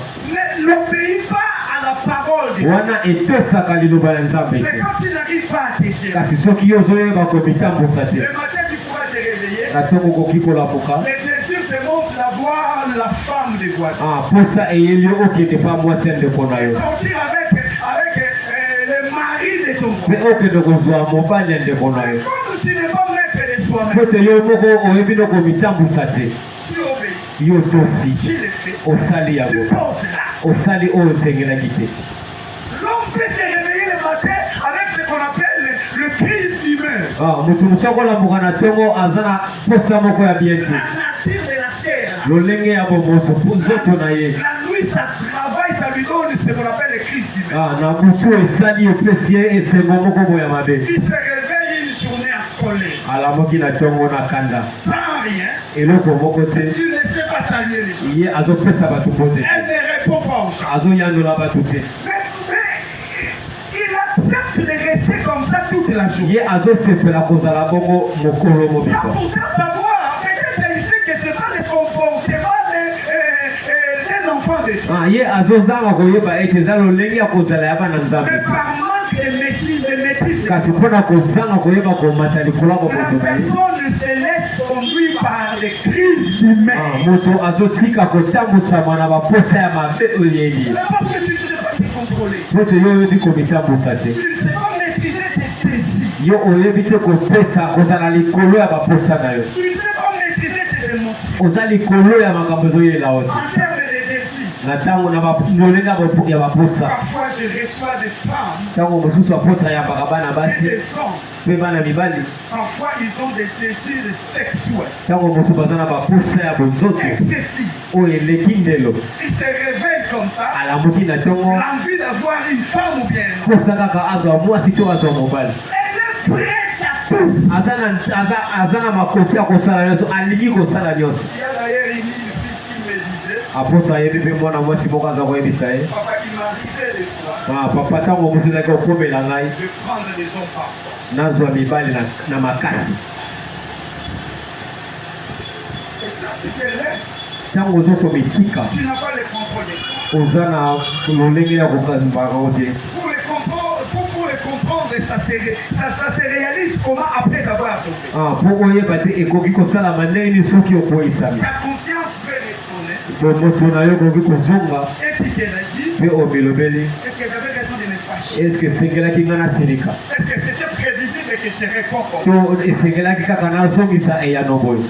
N'obéis pas à la parole de Dieu. Wana etosaka liloba ya Nzambe. Mais quand tu n'arrives pas à te gérer. Kasi soki yo ozoyeba komitambusa te. Le matin tu pourras te réveiller. Na ntongo okoki kolamuka. Les désirs te montrent d'avoir la femme de voisin. Posa eyeli yo okende pa mwasi ya ndeko na yo. Sortir avec le mari de ton Mais frère. okende kozwa mobali ya ndeko na yo. Comme tu n'es pas maître de soi-même. Pote yo moko oyebi no komitambusa te. Tu obéis. Yo tosi. Tu le fais. Osali Tu yango. poses là. Osali oyo osengelaki te. L'homme peut se réveiller le matin avec ce qu'on appelle le crise d'humeur. Moto mosusu akolamuka na ntongo aza na posa moko ya bien te. La nature de la chair. Lolenge ya bomoso nzoto na ye. La nuit, ça travaille, ça lui donne ce qu'on appelle le crise d'humeur. Na butu esali epesi ye esengo moko boye ya mabe. Il se réveille une journée en colère. Alamoki na ntongo na kanda. Sans rien. Eloko moko te. Il ne sait pas saluer les gens. Ye azopesa bato mbote. Elle ne répond pas aux gens. Azoyandola bato te. Il accepte de rester comme ça toute la journée. Ye azosepela kozala bongo mokolo Sans mobimba. pourtant savoir, peut-être ici que c'est pas le comportement d'un enfant de Dieu. Ye azozanga koyeba ete eza lolenge ya kozala ya bana Nzambe. Mais par manque de maîtrise, Kasi mpona kozanga koyeba komata likolo ya la moto na ye. personne se laisse conduire par les crises humaines. Moto azotika kotambusama na baposa ya mabe oyo yeli. Mais parce que tu ne sais pas te contrôler. Moto yo oyebi komitambusa te. Tu ne sais pas maîtriser tes désirs. Yo oyebi te kopesa kozala likolo ya baposa na yo. Tu ne sais pas maîtriser tes émotions. Oza likolo ya makambo ezoyela yo te. En termes de désirs. Na ntango na lolenge ya baposa. Parfois je reçois des femmes Ntango mosusu aposa yambaka bana et basi des hommes. mpe bana mibali. Parfois ils ont des désirs sexuels Ntango mosusu baza na baposa ya bonzoto excessifs. oyo eleki ndelo. Ils se réveillent comme ça. Alamuki na ntongo L'envie d'avoir une femme ou bien un homme. posa kaka azwa mwasi to azwa mobali. Elle est prête à tout. Aza na makosi ya kosala nyonso, alingi kosala nyonso. Il y a d'ailleurs une fille qui me disait, Aposa ayebi mpe mwana mwasi moko aza koyebisa ye. papa, il m'arrivait des fois Papa ntango mosusu ezalaki kokomela ngai de prendre des hommes par force. nazwa mibali na makasi. Et quand tu te laisses, Ntango ozokomitika tu n'as pas le contrôle de ça. oza na lolenge ya kokanzaka o te. Pour le comprendre, ça se réalise comment après avoir tombé. Mpo oyeba te ekoki kosalama ndenge soki okoyisami. Ta conscience peut retourner Moto na yo ekoki kozonga et tu te l'as dit, mpe omelobeli est-ce que j'avais raison de me fâcher? eske esengelaki nga nasilika Est-ce que c'était prévisible que je réponds comme to esengelaki kaka nazongisa eyano boye.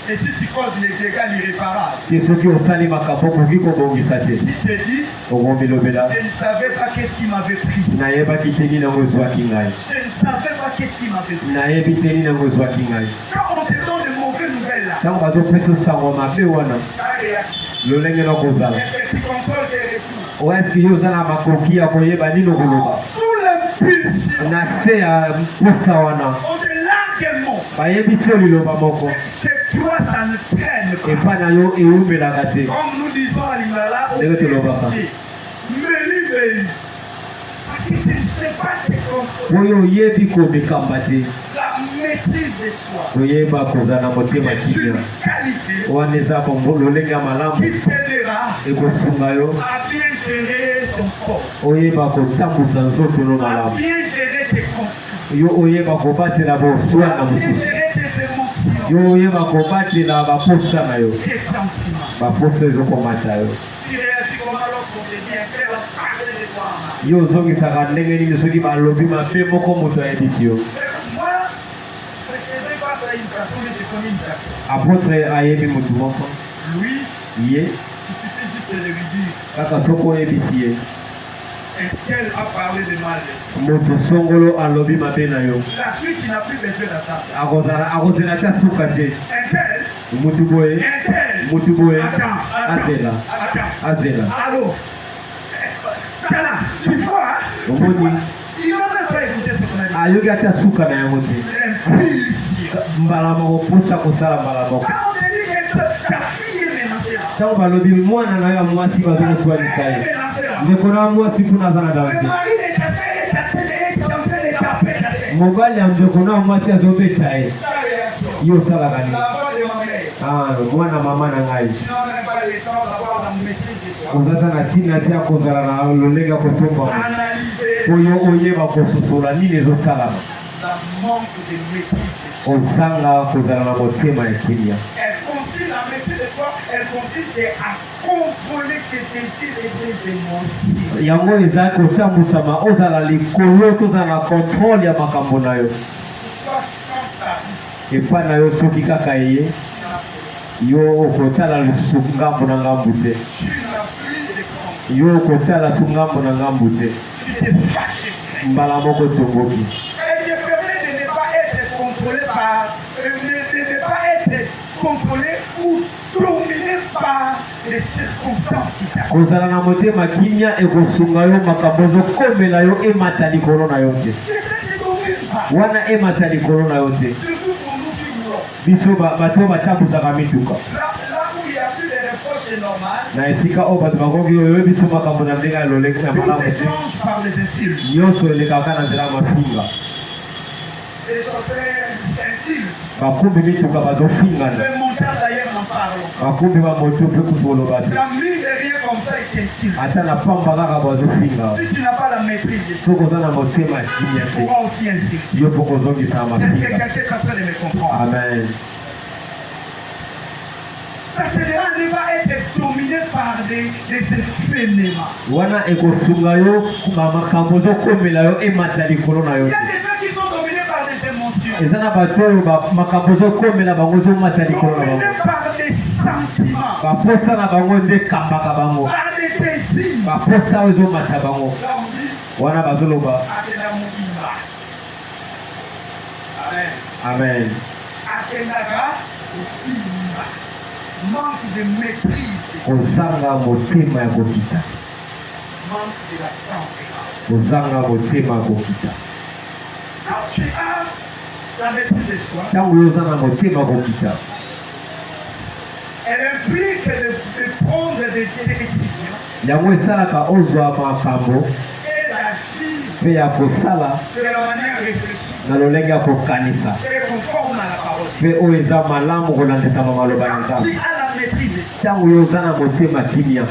Et si tu causes les dégâts irréparables, te soki osali makambo okoki kobongisa te. il te dit, okomelobela je ne savais pas qu'est-ce qui m'avait pris. nayebaki te nini yango ezwaki ngai. Je ne savais pas qu'est-ce qui m'avait pris. nayebi te nini yango ezwaki ngai. Quand on te donne de mauvaises nouvelles là, ntango bazopesa sango mabe wana ta réaction, lolenge na kozala est-ce que tu contrôles tes retours? o eske yo oza na makoki ya koyeba nini okoloba Sous l'impulsion, na se ya posa wana. au-delà quel mot, bayebisi yo liloba moko chez toi ça ne traîne pas. epai na yo eumelaka te. Comme nous disons à Lingala, Ndenge tolobaka. meli. Parce que tu ne sais pas te contrôler. oyo oyebi komekamba te. La maîtrise de soi. koyeba kozala na motema C'est kimia une qualité wana eza lolenge ya malamu qui t'aidera ekosunga yo à bien gérer ton corps, oyeba kotambusa nzoto no à malamu. bien gérer tes conflits, yo oyeba kobatela boswana à bien mosusu. gérer tes émotions, yo oyeba kobatela baposa na yo. tes sentiments. baposa ezokomata yo. Tu réagis comme alors qu'on te dit, après la parole de toi. yo ozongisaka ndenge nini soki balobi mabe moko moto ayebisi yo. Moi, je faisais face à une personne, je connais une personne. apôtre ayebi motu moko Lui, ye il suffit juste de lui dire, kaka soko oyebisi ye Tel a parlé de mal. Moto songolo alobi mabe na yo. La suite, il n'a plus besoin d'attendre. Akozela ta suka te. Tel. Mutu boye. Mutu boye. Azela. Azela. Allô. Tala, tu vois? Omoni. Il va même pas écouter ce qu'on a dit. Ayoki ata suka na yango te. Mbala moko posa kosala mbala moko. Quand on te dit que ta fille est menacée. Tango balobi mwana na yo ya mwasi bazokotwalisa ye. Ndeko na mwasi kuna aza na dawa te. Mobali ya ndeko na mwasi azobeta ye. Yo osalaka nini? Mwana mama na ngai. Ozaza na ntina te akozala na lolenge kotomba oyo oyeba kososola nini ezosalama. Ozanga kozala na motema ya kimia. Yango eza kosambusama ozala likolo tozala na kontrole ya makambo na yo. Epa na yo soki kaka eye yo okotala lisusu ngambo na ngambo te. Yo okotala su ngambo na ngambo te. Mbala moko tomboki. Contrôlé ou dominé par les circonstances qui t'arrivent. Kozala na motema kimia ekosunga yo makambo ezokomela yo emata likolo na yo te. Wana emata likolo na yo te. Biso bato batambusaka mituka. Na esika oyo bato bakoki oyo biso makambo na ndenge ya lolenge ya malamu te. Nyonso elekaka na nzela mafinga. Bakumbi mituka bazofingana. Bakumbi bamoto mpe kutoloba te. Ata na pamba kaka bazofinga. Soki oza na motema ya kimia te yo mpo kozongisa mafinga. Amen. Wana ekosunga yo makambo ezokomela yo emata likolo na yo te. Eza na bato oyo makambo ezokomela bango ezomata likolo na bango. Baposa na bango nde ekambaka bango. Baposa oyo ezomata bango. Wana bazoloba amen. Kozanga motema ya kokita. Kozanga motema ya kokita. Tango yo oza na motema ya kokita. Yango esalaka ozwa makambo mpe ya kosala na lolenge ya kokanisa mpe oyo eza malamu kolandisama maloba na Nzambe. Tango yo oza na motema kimia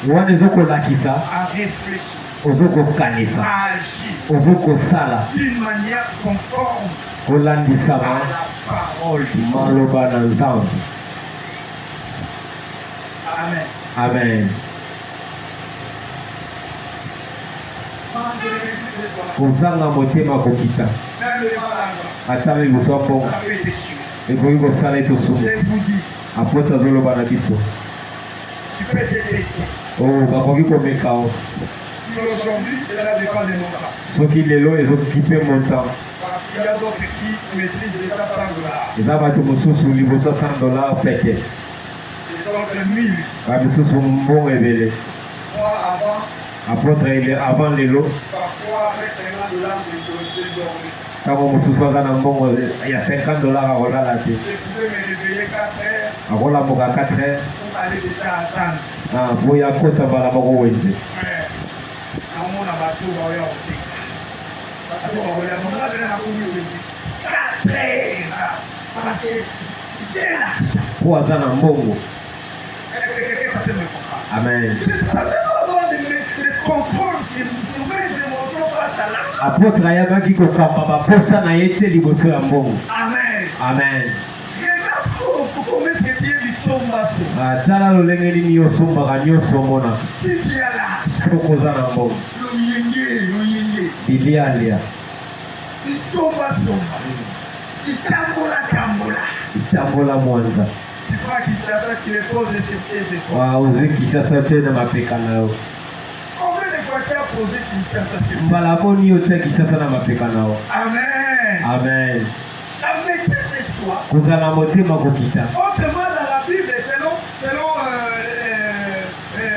wana ezokolakisa ozokokanisa ozokosala kolandisama maloba na Nzambe. Amen. Kozanga motema kokita ata liboso ya mpongo ekoki kosala ete osumu apota azoloba na biso bakoki komeka o soki lelo ezoki mpe montant eza bato mosusu liboso ya $100 peke bamisusu mbongo ebele. Apôtre avant lelo ntango mosusu aza na mbongo ya $50 akolala te akolamuka 4 heures po ya kota mbala moko wenze. Po aza na mbongo. Amen. Apôtre ayabaki kokamba baposa na ye te liboso ya mbongo. Amen. Tala lolenge nini yo osombaka nyonso omona soko oza na mbongo. Bilialia itambola mwanza ozwi Kinshasa te na mapeka na yo. poser Kinshasa. Malaboni yote Kinshasa na mapeka nao. Amen. Amen. La maîtrise de soi. Kuzala motema kokita. Autrement dans la Bible, selon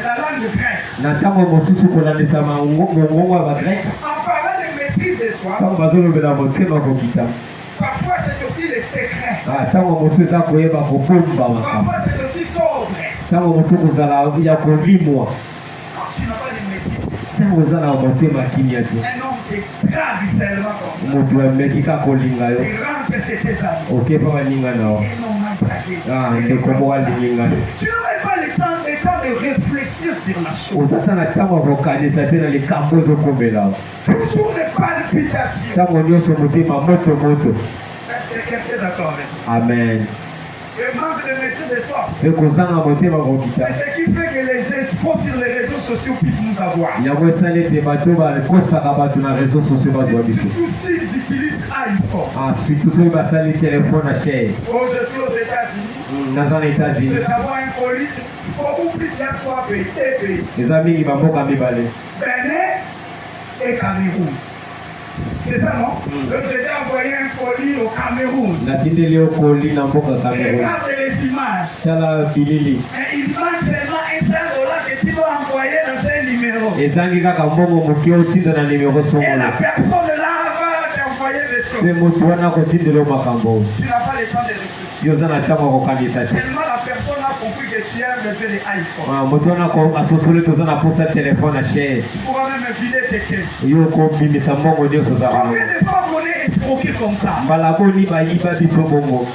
la langue grecque. Na tango mosusu kolandisa mongongo ba grec. En parlant de maîtrise de soi. Tango bazolobela motema kokita. Parfois c'est aussi les secrets. Tango mosusu akoyeba kopomba makambo. Parfois c'est aussi sobre. Tango mosusu kozala ya kolimwa. Tu n'as pas de maîtrise. Tango ozala motema kimia te. Un homme de grand discernement comme ça. Moto amekika kolinga yo. Il rentre chez tes amis. Okepa baninga nao. Ils n'ont même pas dit. Ndeko moko alinga. Tu n'aurais pas le temps de réfléchir sur la chose. Ozasala ntango kokanisa te na likambo ezokombela. Toujours des palpitations. Ntango nyonso motema moto. Est-ce que quelqu'un est d'accord avec moi? Amen. Le manque de maîtrise de soi. Pe kozanga motema kokita. C'est ce qui fait que les espoirs sur les réseaux sociaux puissent nous avoir. Yango esali ete bato bakosaka bato na réseaux sociaux bazwa biso. Surtout s'ils utilisent iPhone. Surtout soki basali telefone na chaise. Oh, je suis aux États-Unis. Naza na États-Unis. C'est d'avoir un colis. Beaucoup plus d'un 3 pays. Eza mingi bamboka mibale. Bénin et Cameroun. C'est ça, non? Donc j'ai envoyé un colis au Cameroun. Natindeli okoli na mboka Cameroun. Regarde les images. Tala bilili. Et il manque seulement un $100 que tu dois envoyer dans un numéro. Ezangi kaka mbongo moke otinda na nimero Et la songolo. personne là va t'envoyer des choses. Pe moto wana kotindela makambo. Tu n'as pas le temps de réfléchir. Yo oza na ntango kokanisa te. Tellement la personne a compris que tu as besoin de iPhone. Moto wana asosoli toza na posa telefone na chaise. Tu pourras même vider tes caisses. Yo kobimisa mbongo nyonso za Combien bango. de fois vous voulez escroquer comme ça? Mbala boni bayiba biso bongo.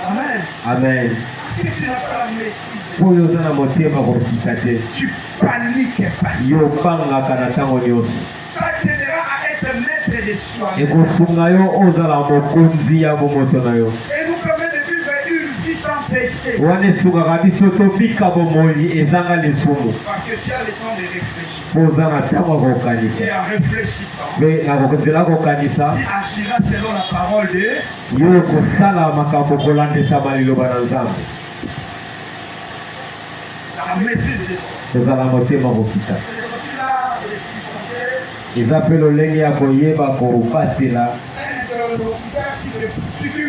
Amen. Amen. Si tu n'as pas la maîtrise, Oyo oza na motema kokita te. tu paniques pas. Yo bangaka na ntango nyonso. Ça t'aidera à être maître de soi. Ekosunga yo ozala mokonzi ya bomoto na yo. Et nous permet de vivre une vie sans péché. Wana esungaka biso tobika bomoi ezanga lisumu. Parce que tu as le temps de réfléchir. Po oza na ntango ya kokanisa. Et en réfléchissant, Pe na nzela kokanisa tu agiras selon la parole de yo kosala makambo kolandisa liloba na Nzambe. la maîtrise de soi. Ozala motema kokita. C'est aussi là de ce qu'il faut Eza mpe lolenge ya koyeba kobatela. faire. Un interlocuteur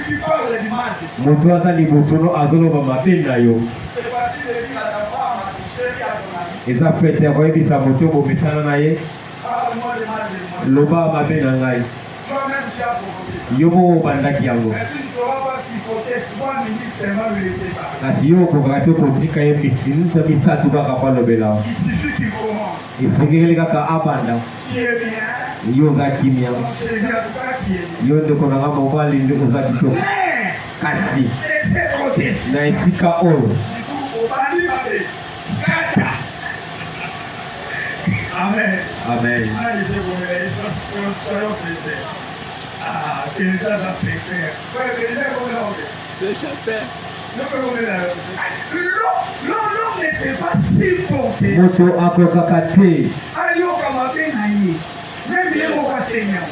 qui parle du mal. Moto aza liboso azoloba mabe na yo. C'est facile de dire à ta femme, à ton chéri, à ton ami, Eza pete ya koyebisa moto bomisana na ye. parle-moi de mal de moi. Loba mabe na ngai. Toi-même, tu as provoqué ça. Yo moko obandaki yango. Mais tu ne sauras pas s'il faut être 3 minutes seulement le laisser parler. Kasi yo okokaka te kotika ye misinisa misatu kaka palobela. Il suffit qu'il commence. Esekeli kaka abanda. Qui est bien, Yo oza kimia. ton chéri, en tout cas, qui est bien. Yo ndeko na nga mobali nde oza kitoko. Mais, Kasi c'est très grotesque. na esika oyo Du coup, au bandi, Kata. Amen. amen. Ah, je sais, vous m'avez dit, soyons sincères. Ah, que les gens soient sincères. Ouais, que les gens vont l'enlever. L'homme ne fait pas supporter. Moto akokaka te Ayo kamate na ye. Même bien mon Seigneur.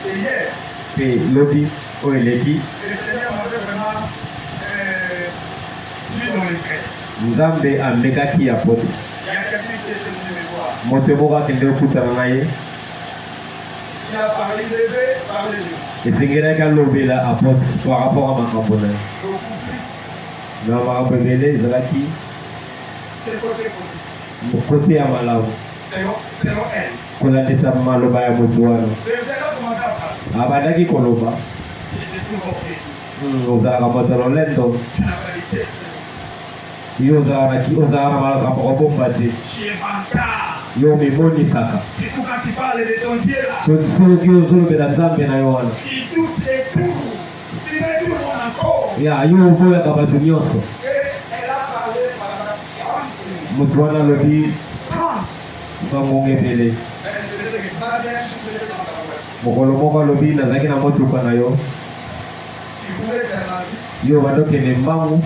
Et hier, pe lobi oyo eleki le Seigneur m'avait vraiment mis dans les traits. Nzambe amekaki ya poto. Il y a quelqu'un qui est venu me voir. Moto moko akende okutana na ye Il a parlé de Dieu, parlé de lui. esengelaki alobela apotre par rapport a makambo na ye. Beaucoup plus. Na makambo ebele ezalaki C'est côté positif. kote ya malamu Selon elle. kolandisa maloba ya moto wana. Le Seigneur commençait à parler. abandaki koloba J'ai tout compris. ozalaka moto lolendo Tu n'as pas laissé. yo ozalaka na makambo kobomba te Tu es bâtard. yo mimonisaka Surtout quand tu parles de ton Dieu là. soki ozolobela Nzambe na yo wana Si tout est tout. Tu mets tout le monde encore. ya yo oboyaka bato nyonso. Et elle a parlé pendant 40 minutes. moto wana alobi 30. bangongo ebele. Elle devait pas bien chercher dans ta voiture. mokolo moko alobi nazalaki na motuka na yo Tu voulais faire la vie. yo bandokende mbangu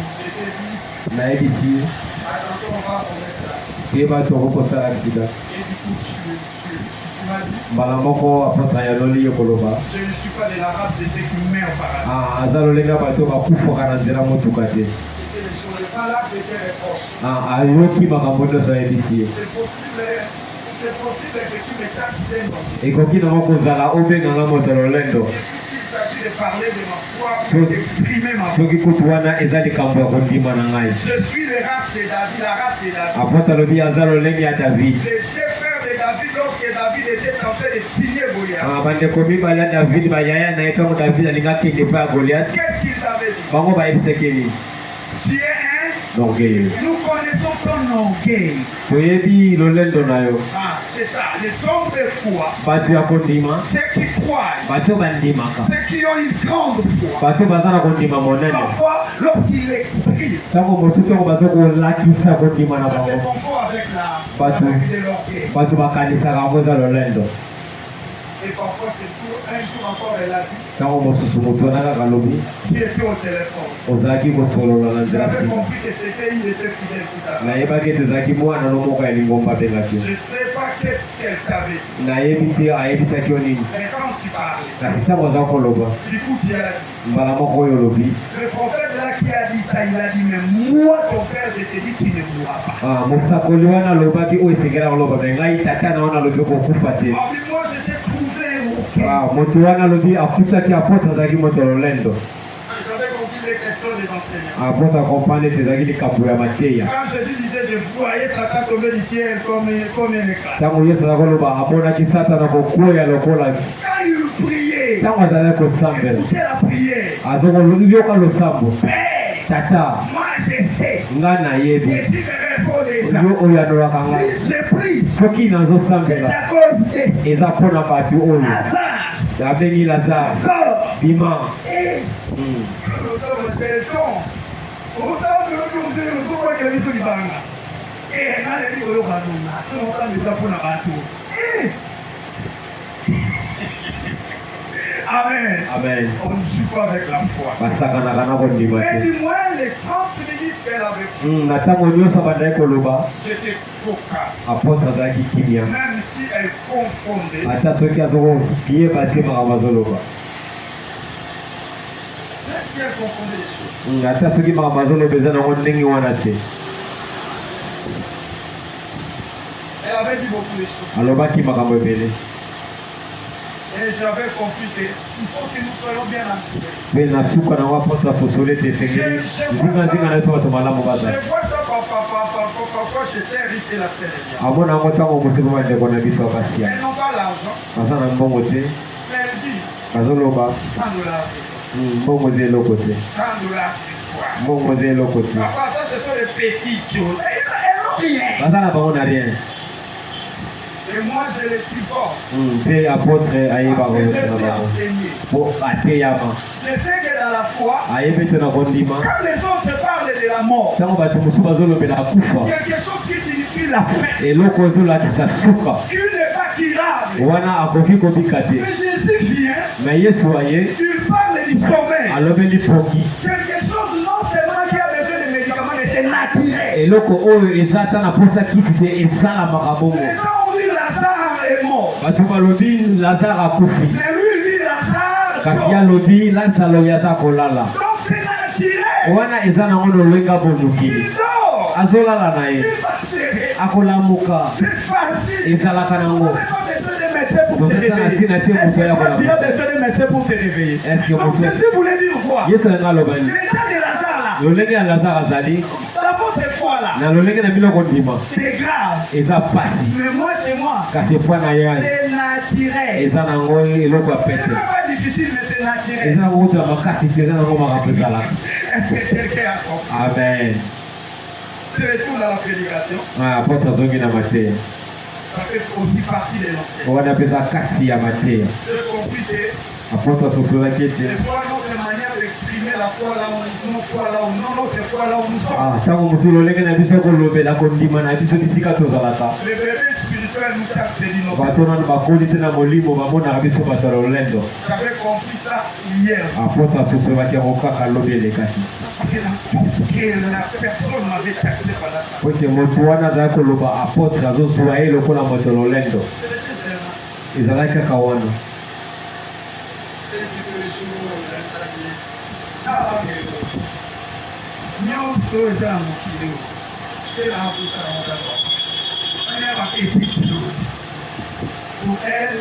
Je t'ai dit, nayebisi attention, on va commettre la sin. ye bato okokosala sida. Et du coup, tu m'as dit, mbala moko apotre yanoli ye koloba je ne suis pas de la race de ceux qui meurent par hasard. aza lolenga bato bakufaka na nzela motuka te. C'était les choses ayoki makambo nyonso ayebisi c'est possible que tu me taxes d'un nom. ekoki nango kozala obenganga moto lolendo De parler de ma foi, d'exprimer ma foi. soki kutu wana eza likambo ya kondima na ngai. Je suis la race de David, la race de David. Apôtre alobi aza lolenge ya David. Les deux frères de David, lorsque David était en train de signer Goliath. bandeko mibale ya David bayaya na ye ntango David alingaki kende mpe ya Goliath. Qu'est-ce qu'ils avaient dit? Bango bayebisaki nini? Tu es un orgueilleux. Nous connaissons ton orgueil. toyebi lolendo na yo. C'est ça, les hommes de foi. Bato ya kondima. Ceux qui croient. Bato bandimaka. Ceux qui ont une grande foi. Bato baza na kondima monene. Parfois, lorsqu'ils l'expriment. Tango mosusu yango bato kolakisa kondima na bango. Ça se confond avec la vie de l'orgueil. Bato bakanisaka yango eza lolendo. Et parfois c'est tout un jour encore de la vie. Tango mosusu moto nakaka lobi. Tu étais au téléphone. ozalaki kosolola na nzela J'avais compris que c'était une était fidèle tout à l'heure. nayebaki ete ezalaki mwana no moko ya lingomba abengaki Je sais pas qu'est-ce qu'elle savait. nayebi te ayebisaki yo nini Mais quand tu parlais, kasi ntango aza koloba du coup tu as dit. mbala moko oyo olobi Le prophète là qui a dit ça, il a dit mais moi ton père je te dis tu ne mourras pas. mosakoli wana alobaki oyo esengela koloba me ngai tata na wana alobi kokufa te. Moi je t'ai trouvé un moto wana alobi afutaki apotre azalaki moto lolendo. J'avais compris les questions des enseignants. Apotre akompane ete ezalaki likambo ya mateya. Quand Jésus disait je voyais Satan tomber du ciel comme un éclat. Ntango yesu aza koloba amonaki satana kokwea lokola. Quand il priait, ntango azalaki kosambela écoutez la prière. azokoyoka losambo. Tata, Moi je sais. nga nayebi Et tu me réponds déjà. yo oyo andolaka nga Si je prie, soki c'est nazosambela à cause de eza mpona bato oyo Lazare. abengi lazare Sors. bima. Et nous sommes skeletons. Nous sommes que nous libanga. Et quand les gens ont nous sommes déjà pour la bateau. Amen. Amen. On ne joue pas avec la foi. basakanaka na kondima Mais te. du moins, les 30 minutes qu'elle avait, na ntango nyonso bandaki koloba c'était coca. apotre azalaki kimia Même si elle confondait, ata soki azokiyeba te makambo azoloba. même si elle confondait les choses, ata soki makambo azoloba eza nango ndenge wana te. elle avait dit beaucoup de choses. alobaki makambo ebele Et j'avais compris qu'il faut que nous soyons bien entourés. mpe na suka nango apotre asosoli ete esengeli nzinganzinga na biso bato malamu Je baza. vois ça parfois chez Eric et la Sénégal. amona yango ntango mosusu bandeko na biso abasia Elles n'ont pas l'argent, baza na mbongo te mais elles disent bazoloba $100 c'est quoi? mbongo eza eloko te $100 c'est quoi? mbongo eza eloko te Parfois ça ce sont des petites choses. Elles n'ont rien. baza na bango na rien. Et moi je les supporte. mpe apotre ayeba Parce que je suis kolosana bango enseigné. po ateyama Je sais que dans la foi, ayebi ete na kondima quand les autres parlent de la mort, ntango bato mosusu bazolobela kufa quelque chose qui signifie la fin, eloko ezolakisa suka qui n'est pas curable. wana akoki kobika te. Mais Jésus vient, me yesu aye il parle du sommeil. alobeli pongi Quelque chose non seulement qui a besoin de médicaments, mais c'est naturel. eloko oyo eza ata na posa kiti te esalamaka bongo. Les gens ont dit Lazare est mort. bato balobi lazare akufi Mais lui il dit Lazare kasi dort. alobi lazaro oyo aza kolala Donc c'est naturel. wana eza nango lolwenga bonokili Il dort. azolala na ye Il va serrer. akolamuka C'est facile. ezalaka On nango. n'a pas besoin de médecin pour te Tozosala réveiller. ntina te moto ya Tu as kolama besoin de médecin pour te réveiller. eske Donc moto Jésus voulait dire quoi? yesu alinga aloba nini L'état de Lazare là, lolenge ya lazare azali la votre foi là, na lolenge na biloko ndima c'est grave. eza pasi Mais moi c'est moi. kasi epa na ye C'est naturel. eza nango eloko ya C'est pete même pas difficile, mais c'est naturel. eza nango kutu ya makasi te eza nango makambo ezalaka. Est-ce que quelqu'un a compris? amen. C'est le tour dans la prédication. apotre azongi na mateya Ça fait aussi partie de l'enseignement. wana mpe eza kasi ya mateya. J'ai compris que apotre asosolaki ete des fois notre manière d'exprimer la foi là où nous foi là où non, notre foi là où nous sommes. ntango mosu lolenge na biso kolobela kondima na biso bisika tozalaka Le bébé spirituel nous taxe de l'innocence. bato nano bakoli te na molimo bamonaka biso bato ya lolendo. J'avais compris ça hier. apotre asosolaki yango kaka lobi elekaki Parce que la personne m'avait taxé pendant ça. po ete moto wana azalaki koloba apotre azozwa ye lokola moto lolendo ezalaki kaka wana. Pour elle,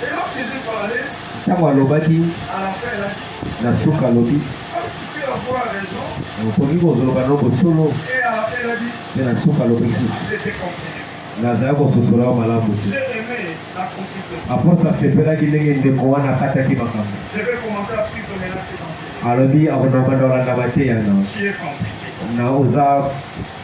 et lorsque j'ai parlé, tango alobaki à la fin, elle a dit, na suka alobi tu peux avoir raison. okoki kozoloba no bosolo Et à la fin, elle a dit, mpe na suka alobaki j'étais compris. nazali kososola malamu te J'ai aimé la complicité. aposo asepelaki ndenge ndeko wana akataki makambo Je vais commencer à suivre maintenant tes enseignements. alobi akonobanda olanda mateyana Tu es compliqué. na oza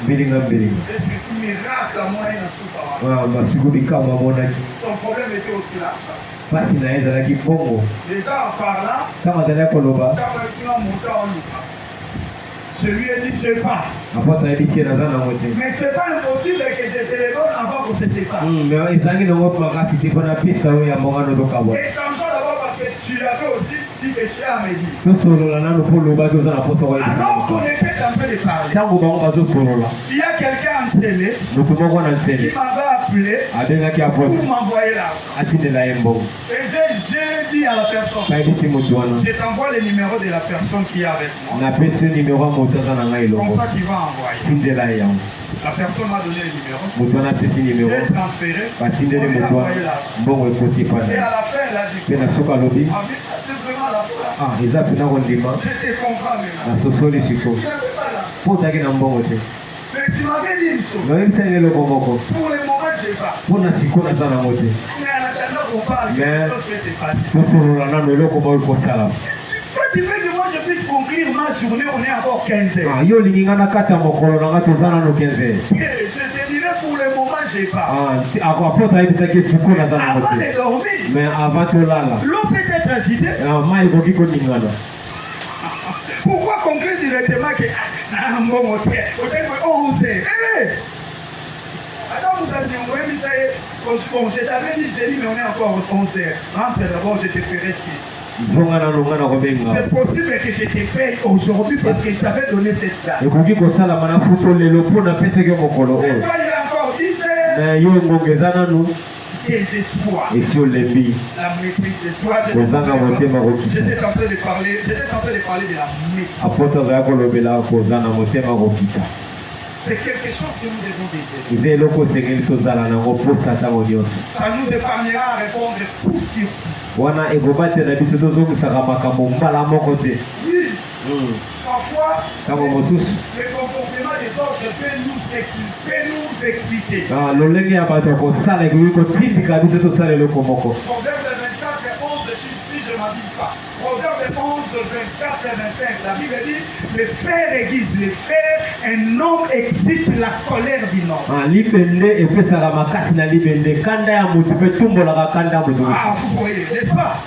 mbilinga mbilinga Est-ce que tu miracles à moi et à Soupa? masiku bikamwa amonaki Son problème était aussi l'argent. mpasi na ye ezalaki bongo Déjà en parlant, ntango azalaki koloba quand il a monté en Loupa, je lui ai dit, je pas. aposo ayebi tie naza nango te Mais c'est pas impossible que je te le donne avant qu'on se sépare. mais ezalaki nango makasi te mpona pesa oyo ya mongano tokabwa Échangeons d'abord parce que tu l'avais aussi dit que tu es à me dire. tosolola nano mpo olobaki oza na poso Alors qu'on était en train de parler, ntango bango bazosolola il y a quelqu'un en télé moto moko na qui nsele m'avait appelé abengaki pour aposo m'envoyer l'argent. atindela ye mbongo Et j'ai dit à la personne, nayebisi moto wana je t'envoie le numéro de la personne qui est avec moi. napesi nimero ya moto aza na ngai Comme elongo ça, tu vas envoyer. tindela ye yango La personne m'a donné le numéro. moto wana apesi nimero J'ai transféré. batindeli On lui a moto envoyé wana l'argent. mbongo ekoti Et pana à la fin, elle a dit, mpe na soki alobi ah, mais c'est vraiment la foi. eza mpena kondima Je te comprends maintenant. nasosoli siko Tu n'avais pas là. mpo ozalaki na mbongo te Mais tu m'avais dit une chose. noyebisani eloko moko Pour le moment, je ne sais pas. mpo na siko naza nango te Mais en attendant qu'on parle, Mais- quelque chose peut se passer. tosolola nano eloko moko ekosala Toi, tu veux que moi je puisse conclure ma journée, on est encore 15 heures. yo olingi nga na kati ya mokolo na nga toza nano 15 heures Et je te dirais pour le moment, je n'ai pas. apoto ayebisaki siko naza nango Avant te de dormir, mais avant tolala l'eau peut être agitée. mai ekoki koningana Pourquoi conclure directement que bon, ok, 11 heures. Attends, vous avez envoyé, bon, je t'avais dit, je t'ai dit, mais on est encore 11 heures. Rentre d'abord, je te ferai ci. zonga nano nga na kobenga C'est possible que je te paye aujourd'hui parce que je t'avais donné cette date. ekoki kosalama na futo lelo mpo napesaki mokolo Et oyo toi, il y a encore 10 heures. me yo ngongo eza nanu Désespoir. esi olembi La maîtrise de soi. kozanga motema kokita J'étais en train de parler de la maîtrise. apoto azala kolobela koza na motema kokita C'est quelque chose que nous devons désirer. eza eloko osengeli tozala nango posa ntango nyonso Ça nous épargnera à répondre coup sur coup. wana ekobatela biso tozongisaka makambo mbala moko te Oui, parfois, ntango mosusu le comportement des autres peut nous exciter. lolenge ya bato ya kosala ekoki kotindika biso tosala eloko moko Proverbe 24, 11, si je ne m'abuse pas. Proverbe 11, 24 et 25. La Bible dit, le fer aiguise le fer, un homme excite la colère du homme. libende epesaka makasi na libende kanda ya motu mpe tumbolaka kanda ya motu Ah, vous voyez, n'est-ce pas?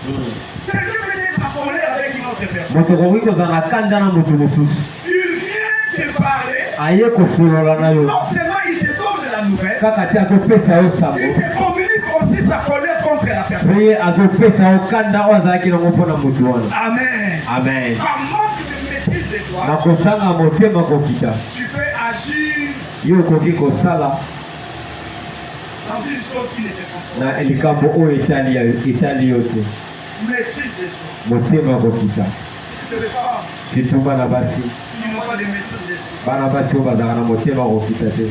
C'est Dieu peut être en colère avec une autre personne. moto okoki kozala na kanda na motu mosusu Il vient te parler. aye kosolola na yo Non seulement il te donne de la nouvelle, kaka te azopesa yo sango il te communique aussi sa colère contre la personne. mpe azopesa yo kanda oyo azalaki nango mpo na motu wana Amen. amen Comment tu te maîtrises de na toi, kosanga motema kokita tu peux agir yo okoki kosala dans une chose qui ne te concerne na likambo oyo etali yo te pas. Maîtrise de soi. motema kokita Si tu ne veux pas, surtout bana basi tu n'as pas de maîtrise de soi. bana basi oyo bazalaka na motema kokita te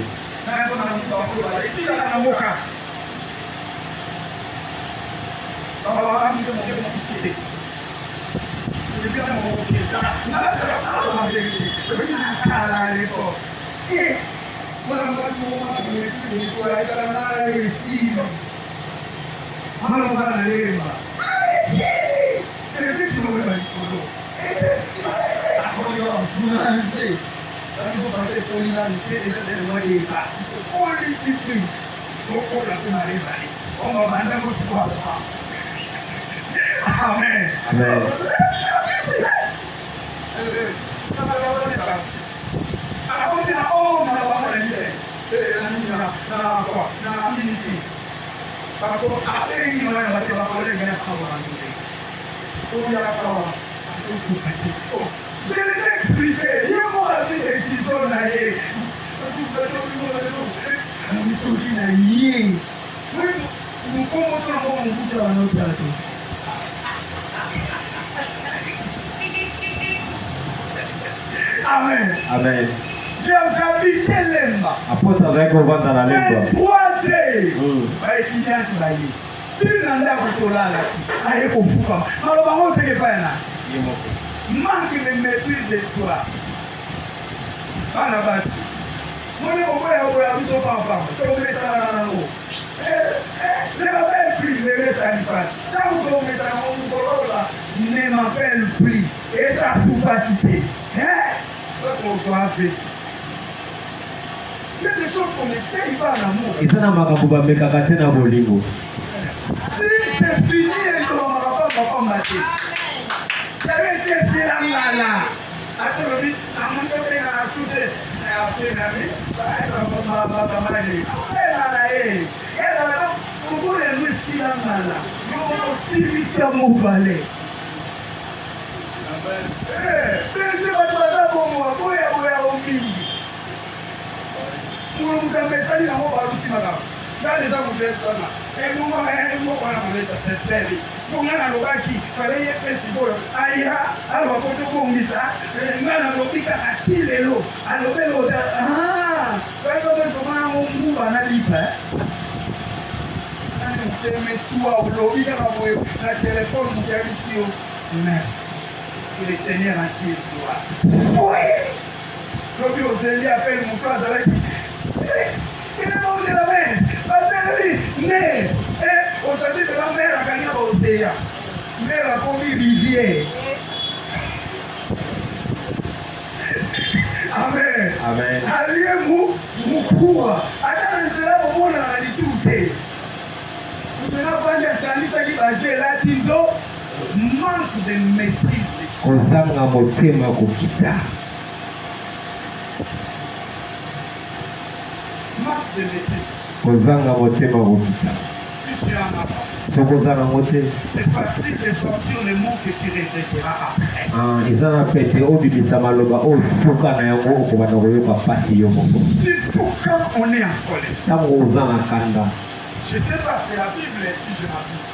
Amen. Amen. Je l'ai expliqué. Il y a mon avis d'excision d'ailleurs. Nous commençons à avoir un goût dans notre plateau. Amen. Amen. J'habite Lemba. Apôtre avec au ventre dans la lemba. 3 heures. Étudiant qui va y. Tu n'as pas de là. Aïe, au fou. Alors, par contre, c'est pas là. Manque de maîtrise de soi. À la base. Moi, je ne sais pas enfant. Je ne sais pas en haut. Je m'appelle plus, le reste à l'IPAS. Quand vous mettez en haut, ne m'appelle plus. Et sa sous-facité. Parce qu'on doit faire ça. Il y a des choses qu'on essaye pas en amour. Et ça n'a pas de problème, mais quand tu es dans le lingo. C'est fini et on ne va pas mater. Vous savez, c'est la mala. Attends, on dit, à mon côté, on a soudé. Après, on a mis, merci. Que le Seigneur attire toi. Oui. Comme vous allez appeler mon frère, ça va être. Il est mort de la mer. Mais, on t'a dit que la mer a gagné l'océan. Mer a commis rivière. Amen. Amen. Alliez mukua. Attends, c'est là pour moi dans la difficulté. Vous n'avez pas de sanité qui va gérer la tiso. Manque de maîtrise. Kozanga motema kokita. Manque de maîtrise. Kozanga motema kokita. Si tu en as pas, c'est facile de sortir les mots que tu regretteras après. Ils ont appelé au bibisa maloba au fuka na yango okobana koyoka pasi yo moko. Surtout quand on est en colère. Tango ozanga kanda. Je ne sais pas, c'est la Bible si je m'abuse.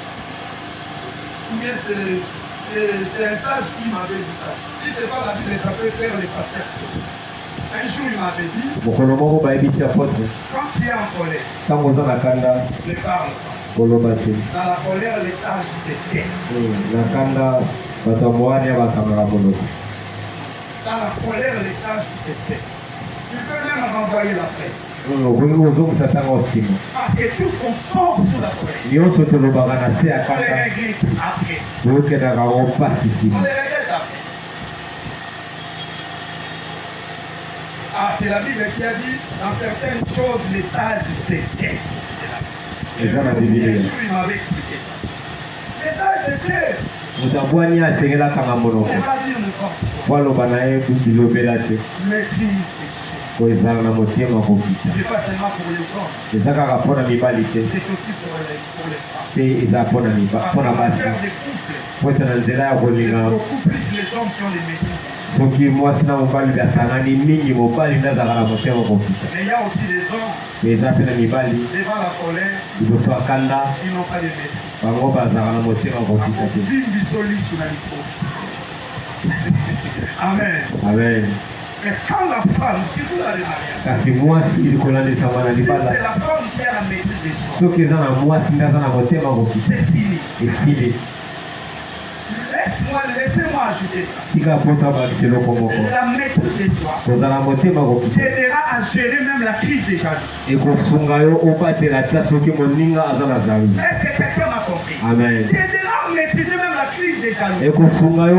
Ou bien c'est un sage qui m'avait dit ça. Si ce n'est pas la Bible, ça peut faire les pasteurs. Un jour, il m'avait dit, quand tu es en colère, ne parle pas. Dans la colère, les sages se taisent. Dans la colère, les sages se taisent. Tu peux même renvoyer la paix. Parce que tout ce qu'on sort sous la colère, on les regrette après. On les regrette après. Ah, c'est la Bible qui a dit, dans certaines choses, les sages se taisent. C'est la Bible. Il m'avait expliqué ça. Les sages se taisent. C'est pas dire mon corps. Maîtrise. C'est pas seulement pour les hommes. C'est aussi pour les femmes. Parce que faire des couples, c'est beaucoup plus les hommes qui ont les maîtrises. Mais il y a aussi des hommes devant la colère, ils n'ont pas de maîtrise. Amen. Amen. Mais quand la femme, c'est tout la mariage, c'est la femme qui a la maîtrise des choses. C'est fini. Laissez-moi ajouter ça. La maîtrise de soi t'aidera à gérer même la crise des jalousies. Est-ce que quelqu'un m'a compris? Amen. T'aidera à maîtriser même la crise des jalousies. Je connais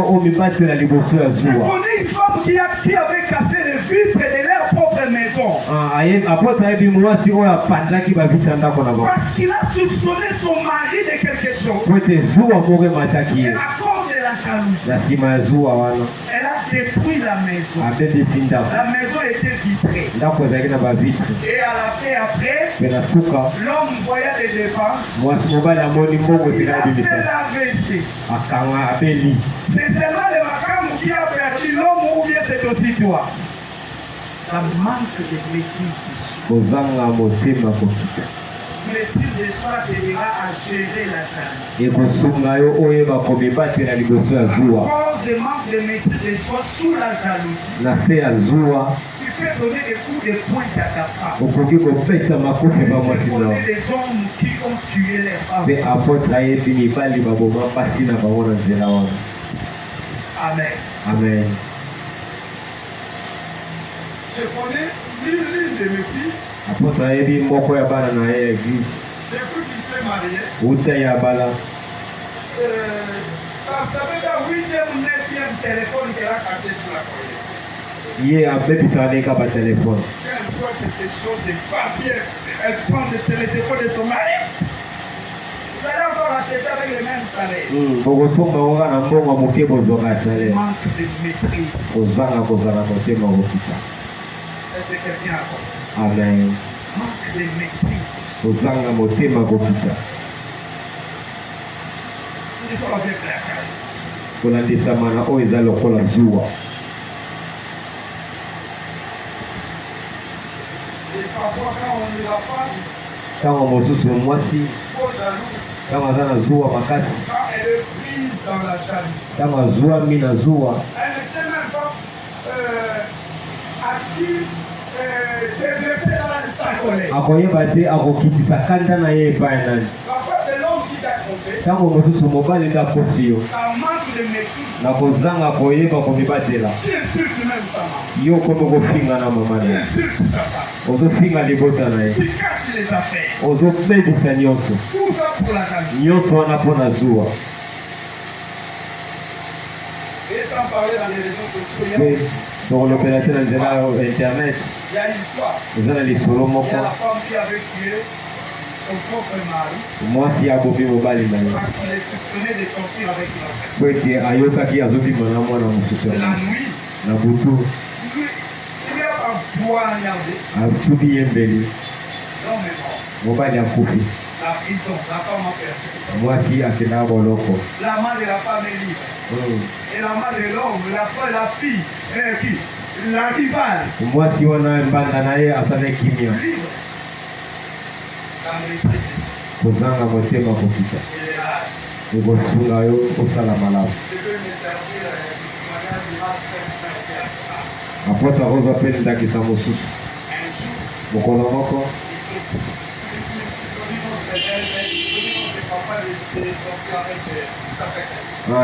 une femme qui avait cassé les vitres de leur propre maison. Parce qu'il a soupçonné son mari de quelque chose. Et à cause de la jalousie, elle a détruit la maison. La maison était vitrée. Et à la paix après, l'homme voyait des dépenses. Il a fait l'AVC. C'est seulement le macam qui a perdu l'homme ou bien c'est aussi toi. Ça manque de maîtrise. maîtrise de soi t'aidera à gérer la jalousie. ekosunga yo oyeba komibatela liboso ya zuwa. À cause de manque de maîtrise de soi sous la jalousie, na se ya zuwa tu peux donner des coups de poing à ta femme. okoki kopesa makofi ba mwasi Je na connais des hommes qui ont tué les femmes. mpe apotre ayebi mibali baboma mpasi na bango na nzela wana. Amen. Amen. Je connais l'une de mes filles. Apotre ayebi moko ya bana na ye ya eglise Depuis qu'il s'est marié, uta ya bala ça fait que 8e ou 9e téléphone qu'elle a cassé sur la foyer. ye abebisaka ndeka batelefone. Quand elle voit quelque chose de papier, elle prend le téléphone de son mari. Vous allez encore acheter avec le même salaire. bokosomba ngo kaka na mbongo moke bozwaka salaire. Manque de maîtrise. kozanga kozala motema kokita. Est-ce que quelqu'un a compris? Amen. Manque de maîtrise. kozanga motema kokita. Il faut avec la grâce. kolandisama na oyo eza lokola zuwa. Et parfois quand on est la femme, ntango mosusu mwasi trop jalouse, ntango aza na zuwa makasi quand elle est prise dans la jalousie, ntango azwami na zuwa elle ne sait même pas à qui déverser sa colère. akoyeba te akokitisa kanda na ye epai ya nani. Parfois c'est l'homme qui t'a trompé. ntango mosusu mobali nde akosi yo Par manque de maîtrise, na kozanga koyeba komibatela tu insultes même sa maman. yo komi kofinga na mama na Tu ye insultes sa femme. ozofinga libota na ye Tu casses les affaires. ozobebisa nyonso Tout ça pour la jalousie. nyonso wana mpo na zuwa. Et sans parler dans les réseaux sociaux, il y a mpe aussi tokolobela te na nzela ya internet il y a une histoire. eza na lisolo Il y moko a la femme qui avait tué son propre mari mwasi abomi mobali na ye parce qu'il est soupçonné de sortir avec une autre. po ete ayokaki azobima na mwana mosusu La nuit, na butu il lui a poignardé. asubi ye mbeli L'homme est mort. mobali akufi La prison, la femme a perdu. mwasi akendaka boloko. La main de la femme est libre. Et la main de l'homme, la fille, qui? La rivale. mwasi wana mbanda na ye asala kimia Libre. La maîtrise kozanga motema kokita et les lâches. ekosunga yo kosala malamu. Je veux me servir du témoignage de ma frère. apota kozwa mpe ndakisa mosusu Un jour, mokolo moko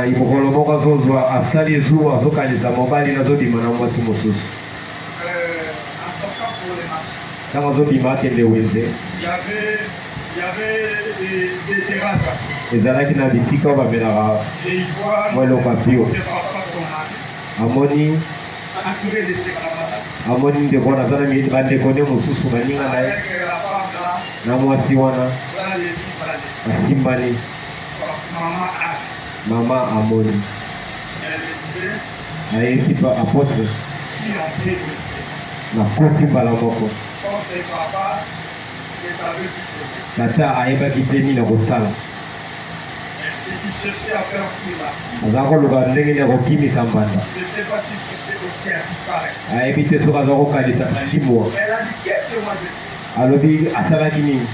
ils sont mokolo moko azozwa asali zuwa azokanisa mobali nazobima na mwasi mosusu ntango azobima akende wenze ezalaki na bisika oyo bamelaka mweloko bio amoni ndeko wana aza na bandeko nde mosusu baninga na ye na mwasi wana basimbani mama amoni ayesi pa apotre nakoti mbala moko tata ayebaki te nini akosala aza koluka ndenge nini akokimisa mbanda ayebi te soki aza kokanisa limwa alobi asalaki nini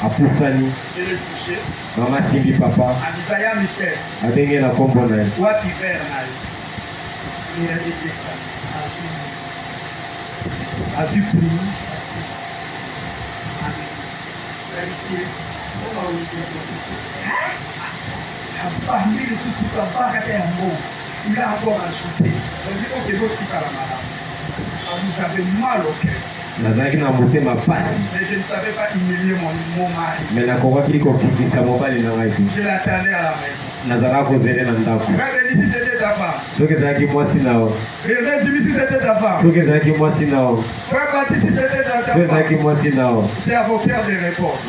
apusani mama simbi papa abenge na kombo na ye As-tu pris? Parmi les soucis, il a encore ajouté. On dit, ok, vous êtes à la madame. Vous avez mal au cœur. nazalaki na motema pasi Mais je ne savais pas humilier mon mari. me nakokaki kokitisa mobali na ngai te Je l'attendais à la maison. nazalaka kozele na ndako Frère Denis, si c'était ta femme. soki ezalaki mwasi nao Frère Jimmy, si c'était ta femme. soki ezalaki mwasi nao Frère Baptiste, si c'était ta soki femme. ezalaki mwasi nao C'est à vos cœurs de répondre.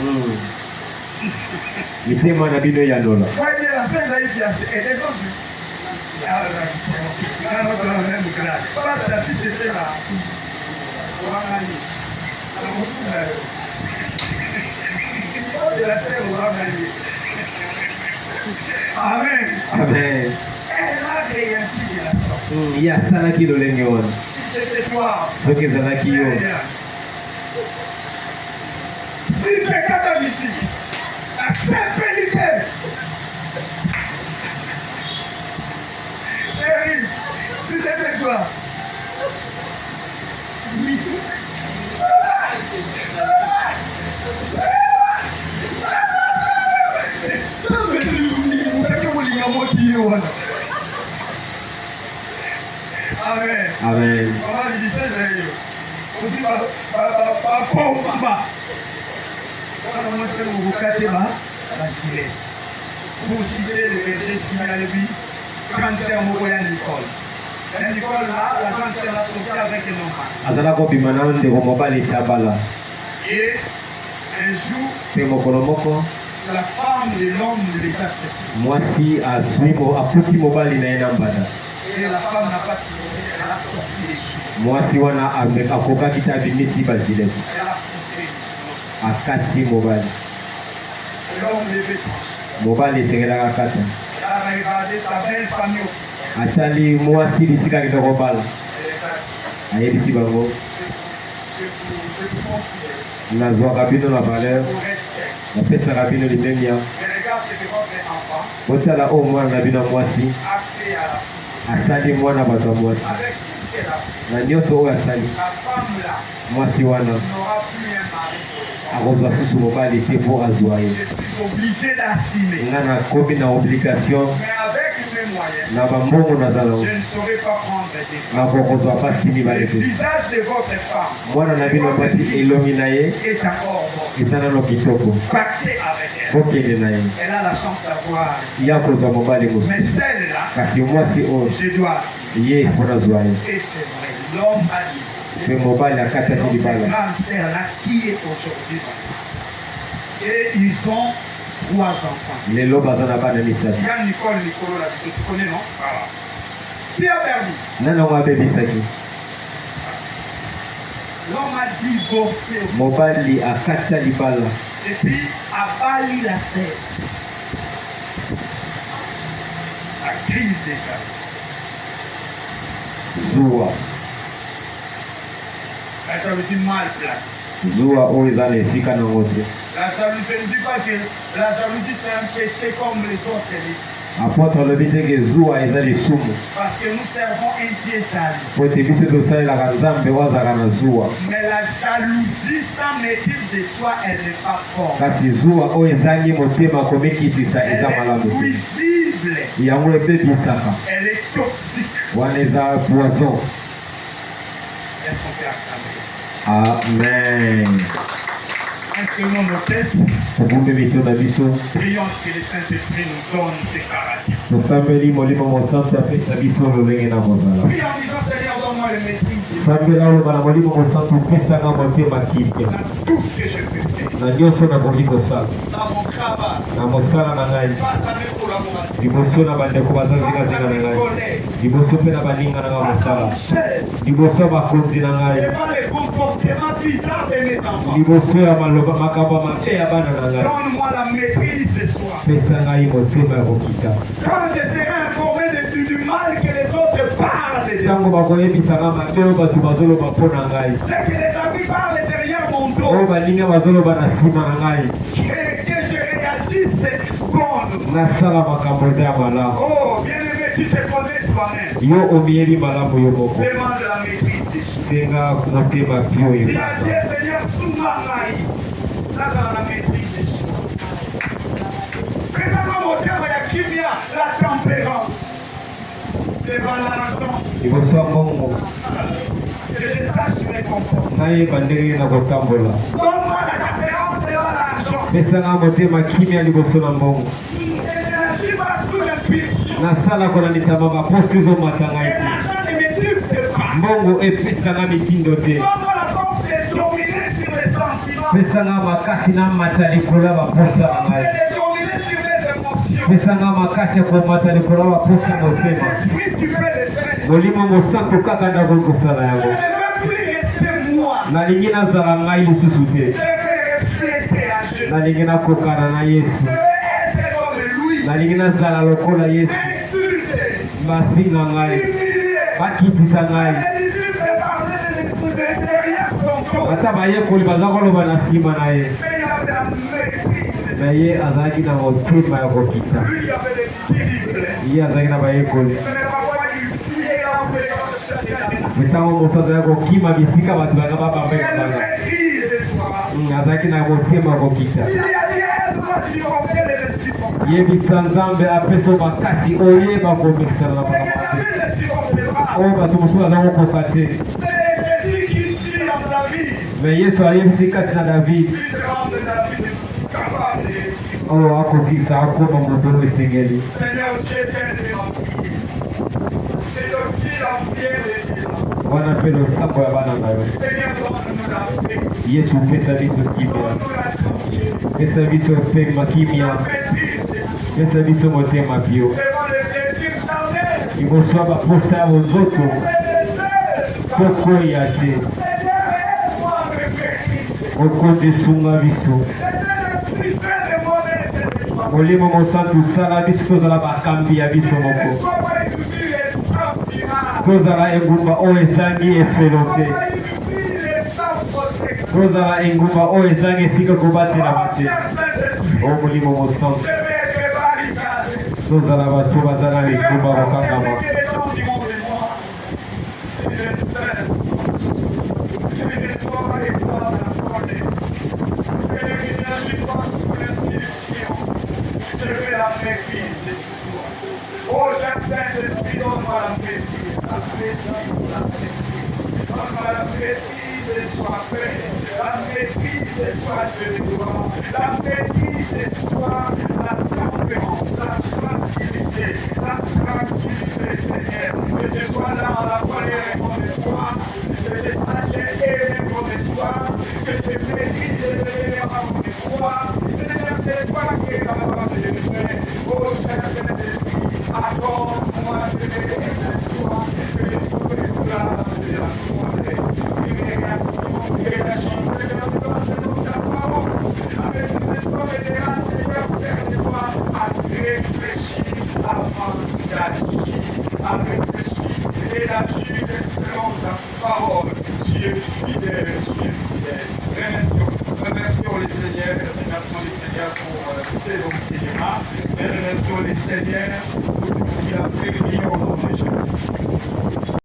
mitema na bino eyanola Voyez, la semaine d'ailleurs, elle est comme notre même grâce. Voilà, la petite était là. Amen. amen Elle a réussi de la sorte. ye asalaki lolenge wana Si c'était toi, soki ezalaki yo prie DJ kata musique. La simplicité. Chérie, tu t'étais quoi? Oui. Amen. Amen. Comment il dit ça, aussi par papa. Quand on fait mon vocabulaire, la silence. Pour citer le verset qui m'a dit, cancer Mokoya Nicole. La Nicole là, la cancer va sortir avec un enfant. Azala ko bimana nde ko mobali tabala. Et un jour, Pe moko la femme de l'homme les a acceptés. mwasi azwimo akuti mobali na ena mbada. Et la femme n'a pas supporté, elle a sorti les cheveux. Mwasi wana akokaki ta bimisi bazile. Elle a poussé. Akati mobali. L'homme devait toucher. Mobali esengelaka kata. Elle a regardé sa belle famille. Asali mwasi bisika kitoko bala. Ayebisi bango. Je vous considère. Nazwaka bino na valeur. Pour respect. Napesaka bino limemia. Mais regarde ce que votre enfant Botala o mwana na bino mwasi. a fait à la fille. Asali mwana bato ya mwasi. Avec tout ce qu'elle a fait. Na nyonso oyo asali. La femme là Mwasi wana n'aura plus un mari. akozwa susu mobali te mpo azwa ye. Je suis obligé d'assumer. Nga nakomi na obligation Mais avec mes moyens, na bambongo nazala je ne saurais pas prendre des décisions. nakokozwa pasi Le mibale te. visage de votre femme Mwana na bino mwasi elongi na ye est encore bon. eza nano kitoko. Pactez avec elle. Bokende na ye Elle a la chance d'avoir. ya kozwa mobali mosusu. Mais celle-là, Kasi mwasi oyo je dois assumer. ye mpo nazwa ye. Et c'est vrai, l'homme a dit. Pe mobali akataki Notre libala. grande sœur là qui est aujourd'hui là. Et ils ont 3 enfants. Lelo baza na bana misatu. Il y a Nicole Nicolo là, tu connais non? Voilà. Qui a perdu? Nanango abebisaki. L'homme a divorcé. Mobali akata libala. Et puis a bali la sœur. La crise déjà. Zuwa. La jalousie mal placée. Zuwa oyo eza na esika nango te. La jalousie, je ne dis pas que la jalousie c'est un péché comme les autres. Apôtre alobi teke zuwa eza lisumu. Parce que nous servons un Dieu jaloux. Po ete biso tosalelaka nzambe oyo azalaka na zuwa. Mais la jalousie sans maîtrise de soi, elle n'est pas forte. Kasi zuwa oyo ezangi motema komikitisa Elle eza est malamu te. nuisible. Yango ebebisaka. Elle est toxique. Wana eza poison. Est-ce qu'on peut acclamer? Amen. Inclinons nos têtes. Tobumbe mito na biso. Prions que le Saint-Esprit nous donne ses caractères. Tosambeli molimo mosantu apesa biso lolenge na mozala. Puis en disant, Seigneur, donne-moi le maîtrise Sambela oloba na molimo mosantu opesanga motema kipya. dans tout ce que je peux faire. Na nyonso nakoki kosala. Dans mon travail, Na mosala na ngai. face à mes collaborateurs, Liboso na bandeko baza face zingazinga à na mes ngai. collègues, Liboso mpe na baninga na ngai face à mosala. mon chef, Liboso ya bakonzi na ngai. devant les comportements bizarres de mes enfants. Liboso ya maloba makambo mabe ya bana na ngai. Donne-moi la maîtrise de soi. Pesa ngai motema ya kokita. Quand je serai informé du mal que les autres parlent de Ntango bakoyebisanga mabe oyo bato bazoloba mpo na ngai. c'est que les amis parlent derrière mon Oyo dos. baninga bazoloba na nsima na ngai. Que je réagisse bonnement. Nasala makambo eza ya malamu. Oh, bien-aimé, tu te connais toi-même. Yo omiyebi malamu yo moko. Demande la maîtrise de soi. Senga motema pio oyo. Dis à Dieu, Seigneur, soumanaï. Là, dans la maîtrise de soi. Présente-moi mon terme, il y a kimia, la tempérance. Devant l'argent. Liboso ya mbongo. Que je sache mes comportements. Nayeba ndenge na kotambola. Donne-moi la tempérance devant l'argent. Pesanga motema kimia liboso na mbongo. Et je n'agis pas sous l'impulsion. Nasala kolanisa maposi ezomata ngai Et te. l'argent ne me dicte pas. Mbongo epesanga mitindo te. Donne-moi la force de dominer sur les sentiments. Pesanga makasi na mata likolo ya baposa na Et ngai. de dominer sur les émotions. Pesanga makasi ya komata likolo ya baposa motema. Saint-Esprit, tu fais les traits. molimo mosantu kaka ndako kosala Je yango. ne veux plus rester moi. Nalingi nazala ngai lisusu te. Je veux refléter à Jésus. Nalingi nakokana na Yesu. Je veux être comme lui. Nalingi nazala lokola Yesu. Insulter. Basinga ngai, Humilier. bakitisa ngai. Les disciples parlaient de l'esprit derrière son corps. Ata bayekoli baza koloba na nsima na ye. Mais il avait Mais il azaki na motema ya kokita. Lui, il avait des terribles. Il azaki na bayekoli. Mais parfois, il fuyait là où les gens cherchaient des amis. Mitango moto azaki kokima bisika bato banga babambeka Quelle banga. maîtrise d'espoir. Azaki na motema ya kokita. Il y a moi, si on fait les esprits forts. Yebisa nzambe apeso makasi oyeba komekisana na C'est qu'il y makambo. avait l'esprit fort, c'est pas. Oyo bato mosusu aza kokosa te. C'est l'esprit qui dit dans David. Mais Yesu ayebisi kati na David. Il se rend de David capable de l'esprit. Oyo akokisa akoma moto oyo esengeli. Seigneur, j'ai été démenti. C'est aussi la prière de Dieu. Wana mpe losambo ya bana na yo. Seigneur, donne-nous la paix. Yesu pesa biso kimia. Donne-nous la tranquillité. Pesa biso pema kimia. La maîtrise d'esprit. Pesa biso motema pio. Devant les désirs charnels. Liboso ya baposa ya bozoto. Je le sais. tokoya te. Seigneur, aide-moi à me maîtriser. okodesunga biso. Saint-Esprit, fais de moi des étoiles. molimo mosantu sala biso tozala bakambi ya biso Ne moko. sois pas inutile les sentiments. tozala engumba oyo ezangi efelo te. Ne sois pas inutile les sans protection. tozala engumba oyo ezangi esika kobatelama Oh, te. cher Saint-Esprit, o molimo mosantu je vais te barricader. tozala bato baza na engumba kokangama. Que les gens du monde et moi, je le sais. Je ne sois pas les fois d'accordé. Que l'énergie passe sur l'intuition. Je vais la maîtrise des soins. Oh, cher Saint-Esprit, donne-moi la maîtrise. La maîtrise, la maîtrise. Donne-moi la maîtrise des soins faits. La maîtrise des soins de gloire. La maîtrise des soins, la tempérance, la tranquillité, Seigneur. Que je sois là à la colère comme toi. Que je sache aimer comme toi. Que je mérite de l'aimer comme toi. Seigneur, c'est toi qui es capable de le faire. Oh, cher Saint-Esprit, accorde-moi ce que je sois. Que je sois là de la gloire. Que mes réactions réagissent, Seigneur, grâce à ta parole. Avec ce espoir et de grâce, Seigneur, permets-moi à réfléchir avant d'agir. À réfléchir et d'agir selon ta parole. Tu es fidèle, tu es fidèle. Remercions les Seigneurs, remercions les Seigneurs pour ces enseignements. Remercions les Seigneurs pour ce qu'il a fait au nom de Jésus.